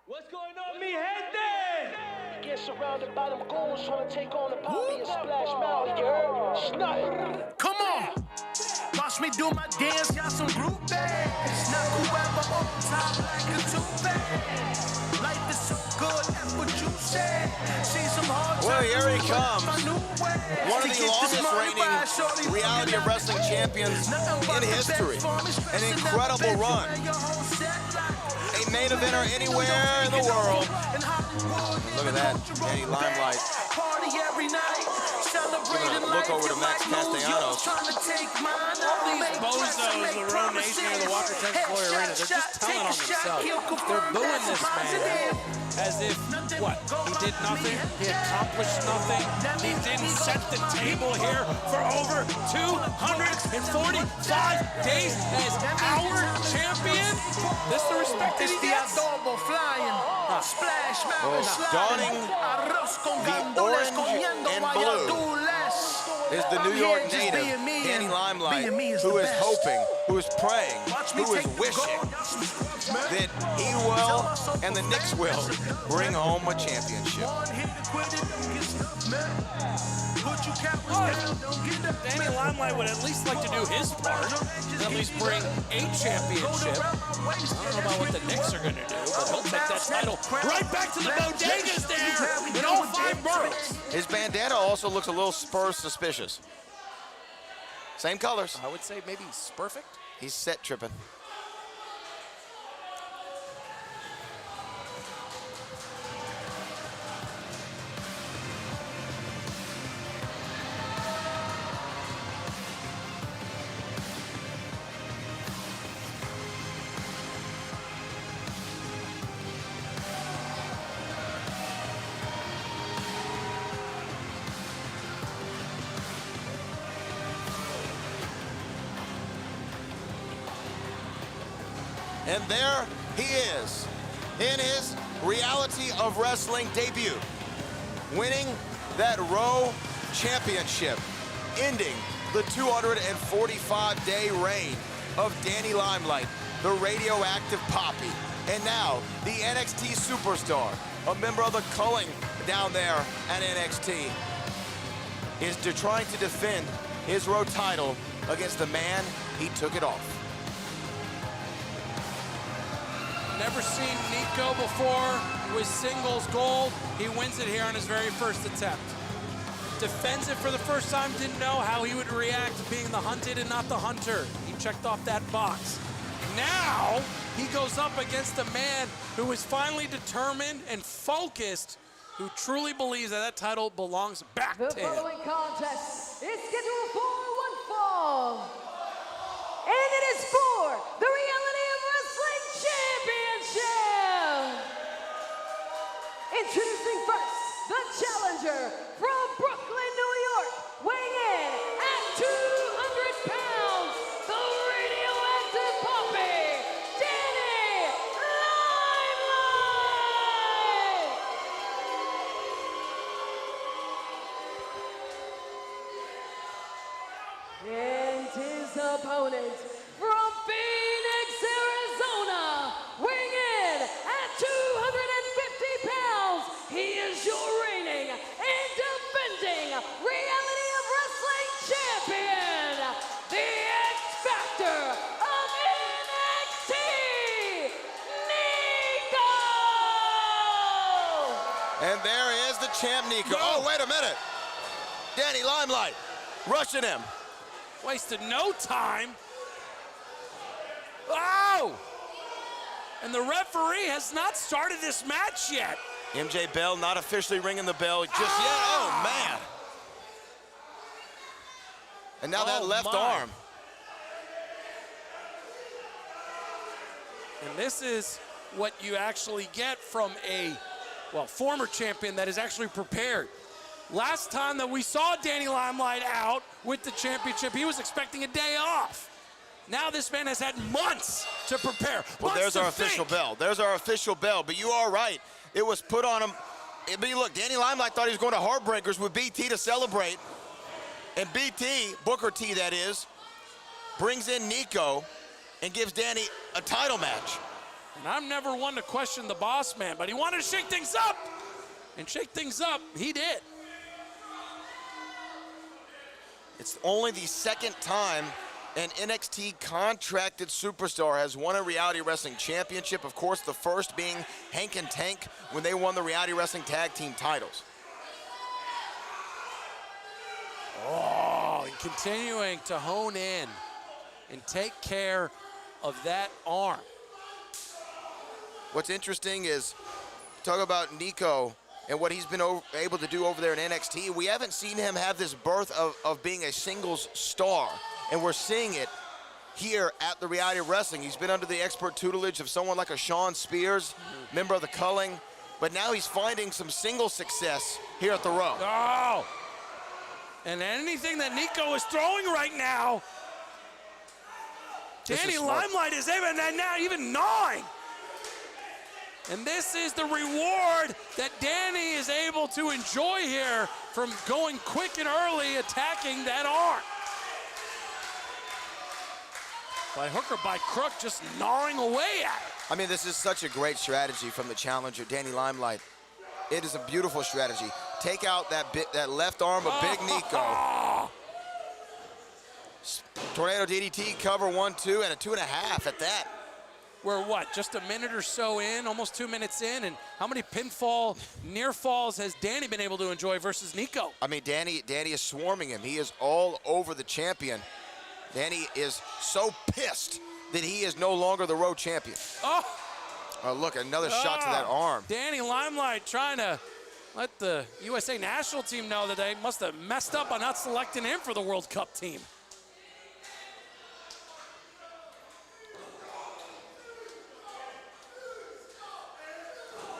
L: What's going on, mi gente? Get surrounded by them goons trying to take on the poppy and splash mouth, you heard? Snipe.
K: Come on. Watch me do my dance, got some group bands. Not whoever on top like a toupee. Life is so good, that's what you said. See some hard
A: Well, here he comes. One of the longest reigning reality of wrestling champions in history. An incredible run. A main eventer anywhere in the world. Look at that, Danny Limelight. Giving a look over to Max Castellanos.
H: All these bozos, the Row Nation or the Walker Texas Lawyer Arena, they're just telling on themselves. They're booing this man as if, what, he did nothing, he accomplished nothing, he didn't set the table here for over 245 days as our champion. This the respect that he gets?
A: Donning the orange and blue is the New York native, Danny Limelight, who is hoping, who is praying, who is wishing that he will and the Knicks will bring home a championship.
H: Danny Limelight would at least like to do his part, and at least bring a championship. I don't know about what the Knicks are going to do, but he'll take that title right back to the bodegas there in all 5 boroughs.
A: His bandana also looks a little Spurs suspicious. Same colors.
V: I would say maybe Spurfect.
A: He's set tripping. And there he is in his reality of wrestling debut, winning that Raw championship, ending the 245-day reign of Danny Limelight, the radioactive Poppy, and now the NXT superstar, a member of the culling down there at NXT. is trying to defend his road title against the man he took it off.
H: Never seen Niko before with singles gold. He wins it here on his very first attempt. Defends it for the first time, didn't know how he would react to being the hunted and not the hunter. He checked off that box. Now, he goes up against a man who is finally determined and focused, who truly believes that that title belongs back to him.
G: The following contest is scheduled for one fall. And it is for the Reality of Wrestling Championship. Introducing first, the challenger from Brooklyn, New York, weighing in at 200 pounds, the radioactive puppy, Danny Limelight. And his opponent from Phoenix, Arizona, weighing in at 250 pounds, he is your reigning and defending Reality of Wrestling champion, the X Factor of NXT, Niko!
A: And there is the champ, Niko. Oh, wait a minute. Danny Limelight rushing him.
H: Wasted no time. Oh! And the referee has not started this match yet.
A: MJ Bell not officially ringing the bell just yet. Oh, man. And now that left arm.
H: And this is what you actually get from a, well, former champion that is actually prepared. Last time that we saw Danny Limelight out with the championship, he was expecting a day off. Now this man has had months to prepare.
A: Well, there's our official bell. There's our official bell. But you are right. It was put on him. I mean, look, Danny Limelight thought he was going to Heartbreakers with BT to celebrate. And BT, Booker T that is, brings in Niko and gives Danny a title match.
H: And I'm never one to question the boss man, but he wanted to shake things up. And shake things up, he did.
A: It's only the second time an NXT contracted superstar has won a Reality Wrestling Championship. Of course, the first being Hank and Tank when they won the Reality Wrestling Tag Team titles.
H: Oh, and continuing to hone in and take care of that arm.
A: What's interesting is, talk about Niko and what he's been able to do over there in NXT. We haven't seen him have this birth of being a singles star, and we're seeing it here at the Reality of Wrestling. He's been under the expert tutelage of someone like a Sean Spears, member of the Culling, but now he's finding some single success here at the Row.
H: Oh! And anything that Niko is throwing right now, Danny Limelight is even gnawing. And this is the reward that Danny is able to enjoy here from going quick and early, attacking that arm. By hook or by crook, just gnawing away at it.
A: I mean, this is such a great strategy from the challenger, Danny Limelight. It is a beautiful strategy. Take out that left arm of Big Niko. Tornado DDT, cover 1-2, and a 2.5 at that.
H: We're what, just a minute or so in, almost 2 minutes in, and how many pinfall near falls has Danny been able to enjoy versus Niko?
A: I mean, Danny is swarming him. He is all over the champion. Danny is so pissed that he is no longer the Road champion.
H: Oh!
A: Look, another shot to that arm.
H: Danny Limelight trying to let the USA national team know that they must have messed up on not selecting him for the World Cup team.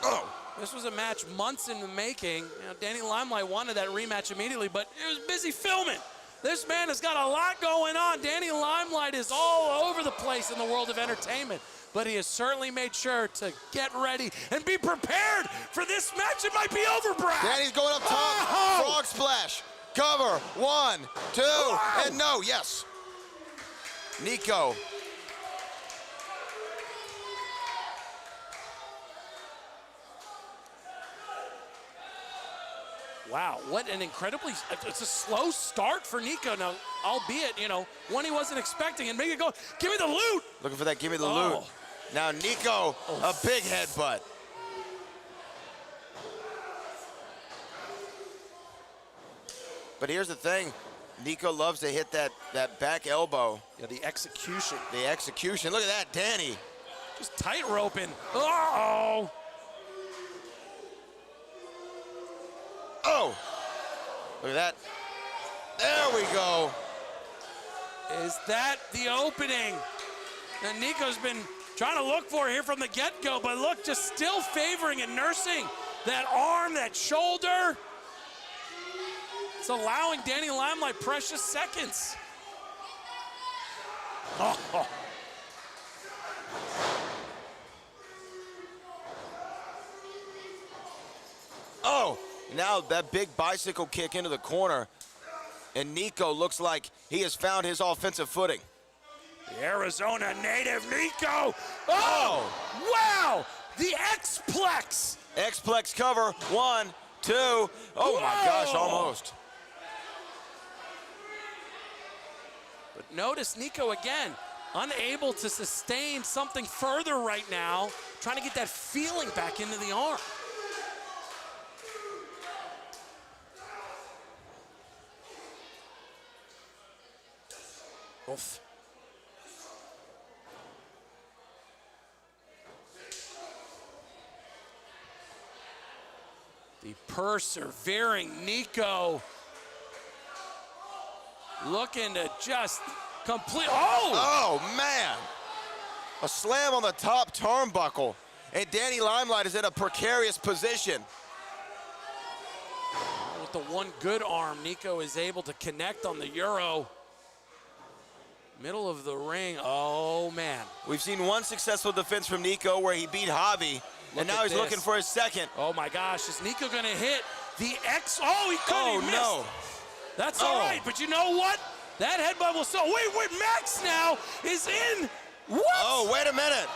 A: Oh.
H: This was a match months in the making. You know, Danny Limelight wanted that rematch immediately, but it was busy filming. This man has got a lot going on. Danny Limelight is all over the place in the world of entertainment, but he has certainly made sure to get ready and be prepared for this match. It might be over, Brad.
A: Danny's going up top.
H: Oh!
A: Frog splash. Cover. 1, 2,
H: wow.
A: And no. Yes. Niko.
H: Wow, what an incredibly, it's a slow start for Niko now, albeit, you know, one he wasn't expecting, and make it go, give me the loot!
A: Looking for that, give me the loot. Now Niko, a big headbutt. But here's the thing, Niko loves to hit that back elbow.
H: Yeah, the execution.
A: The execution, look at that, Danny.
H: Just tight roping. Oh!
A: Oh! Look at that. There we go.
H: Is that the opening that Niko's been trying to look for here from the get-go, but look, just still favoring and nursing that arm, that shoulder. It's allowing Danny Limelight precious seconds. Oh.
A: Oh, now that big bicycle kick into the corner, and Niko looks like he has found his offensive footing.
H: The Arizona native Niko. Oh, wow, the X-Plex.
A: X-Plex cover, 1, 2. Oh my gosh, almost.
H: But notice Niko again, unable to sustain something further right now, trying to get that feeling back into the arm. Oof. The persevering Niko looking to just complete.
A: Oh man! A slam on the top turnbuckle, and Danny Limelight is in a precarious position.
H: With the one good arm, Niko is able to connect on the Euro. Middle of the ring, oh man.
A: We've seen one successful defense from Niko where he beat Javi, and now he's looking for his second.
H: Oh my gosh, is Niko gonna hit the X? Oh, he couldn't, he missed.
A: No.
H: That's all right, but you know what? That headbutt will so, wait, Max now is in, what?
A: Oh, wait a minute.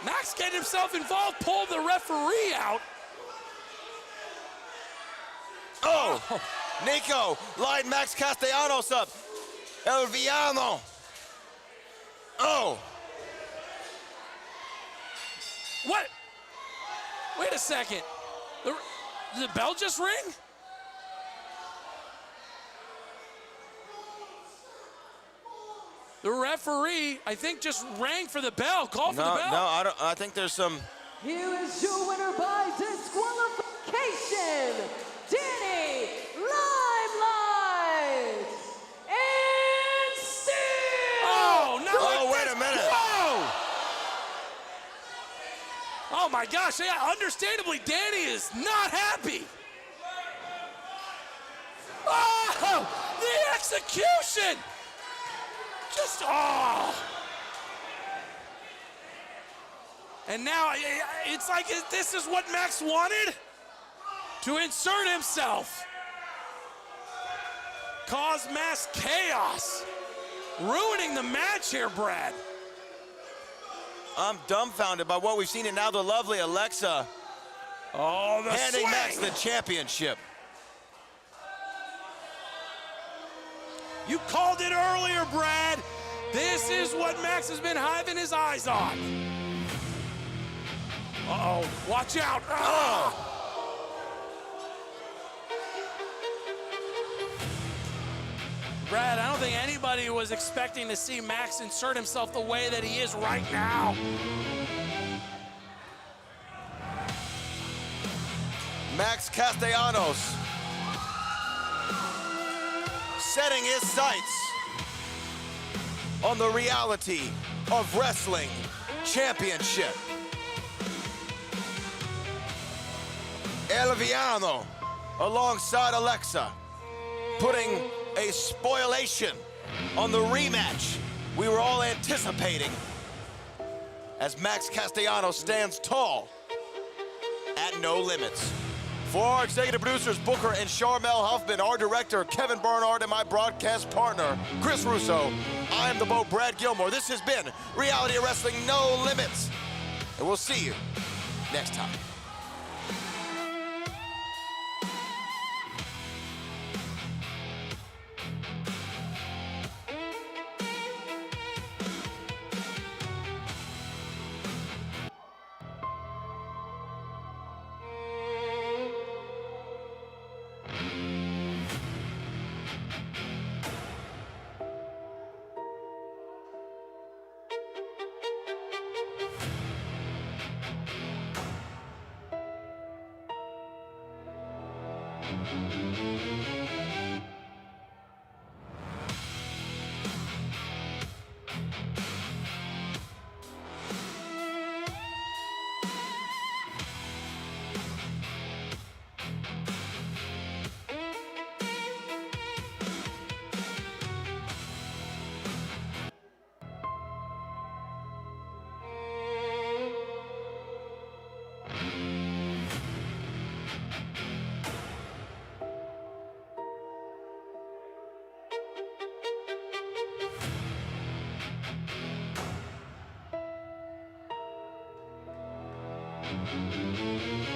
H: Max getting himself involved, pulled the referee out.
A: Oh, Niko lined Max Castellanos up. El Villano. Oh.
H: What? Wait a second. Did the bell just ring? The referee, I think, just rang for the bell, called for the bell.
A: No, I think there's some.
G: Here is your winner by disqualification, Danny Limelight. And still.
H: Oh, no.
A: Oh, wait a minute.
H: Whoa. Oh, my gosh. Yeah, understandably, Danny is not happy. Oh, the execution. Just, oh. And now it's like this is what Max wanted? To insert himself. Cause mass chaos. Ruining the match here, Brad.
A: I'm dumbfounded by what we've seen, and now the lovely Alexa handing
H: swing.
A: Max the championship.
H: You called it earlier, Brad. This is what Max has been hiving his eyes on. Uh-oh, watch out. Oh. Brad, I don't think anybody was expecting to see Max insert himself the way that he is right now.
A: Max Castellanos setting his sights on the reality of wrestling championship. El Villano alongside Alexa, putting a spoilation on the rematch we were all anticipating as Max Castellanos stands tall at No Limits. For our executive producers, Booker and Charmel Huffman, our director, Kevin Barnard, and my broadcast partner, Chris Russo, I am the Bo Brad Gilmore. This has been Reality Wrestling No Limits, and we'll see you next time.
L: Thank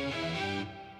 L: you.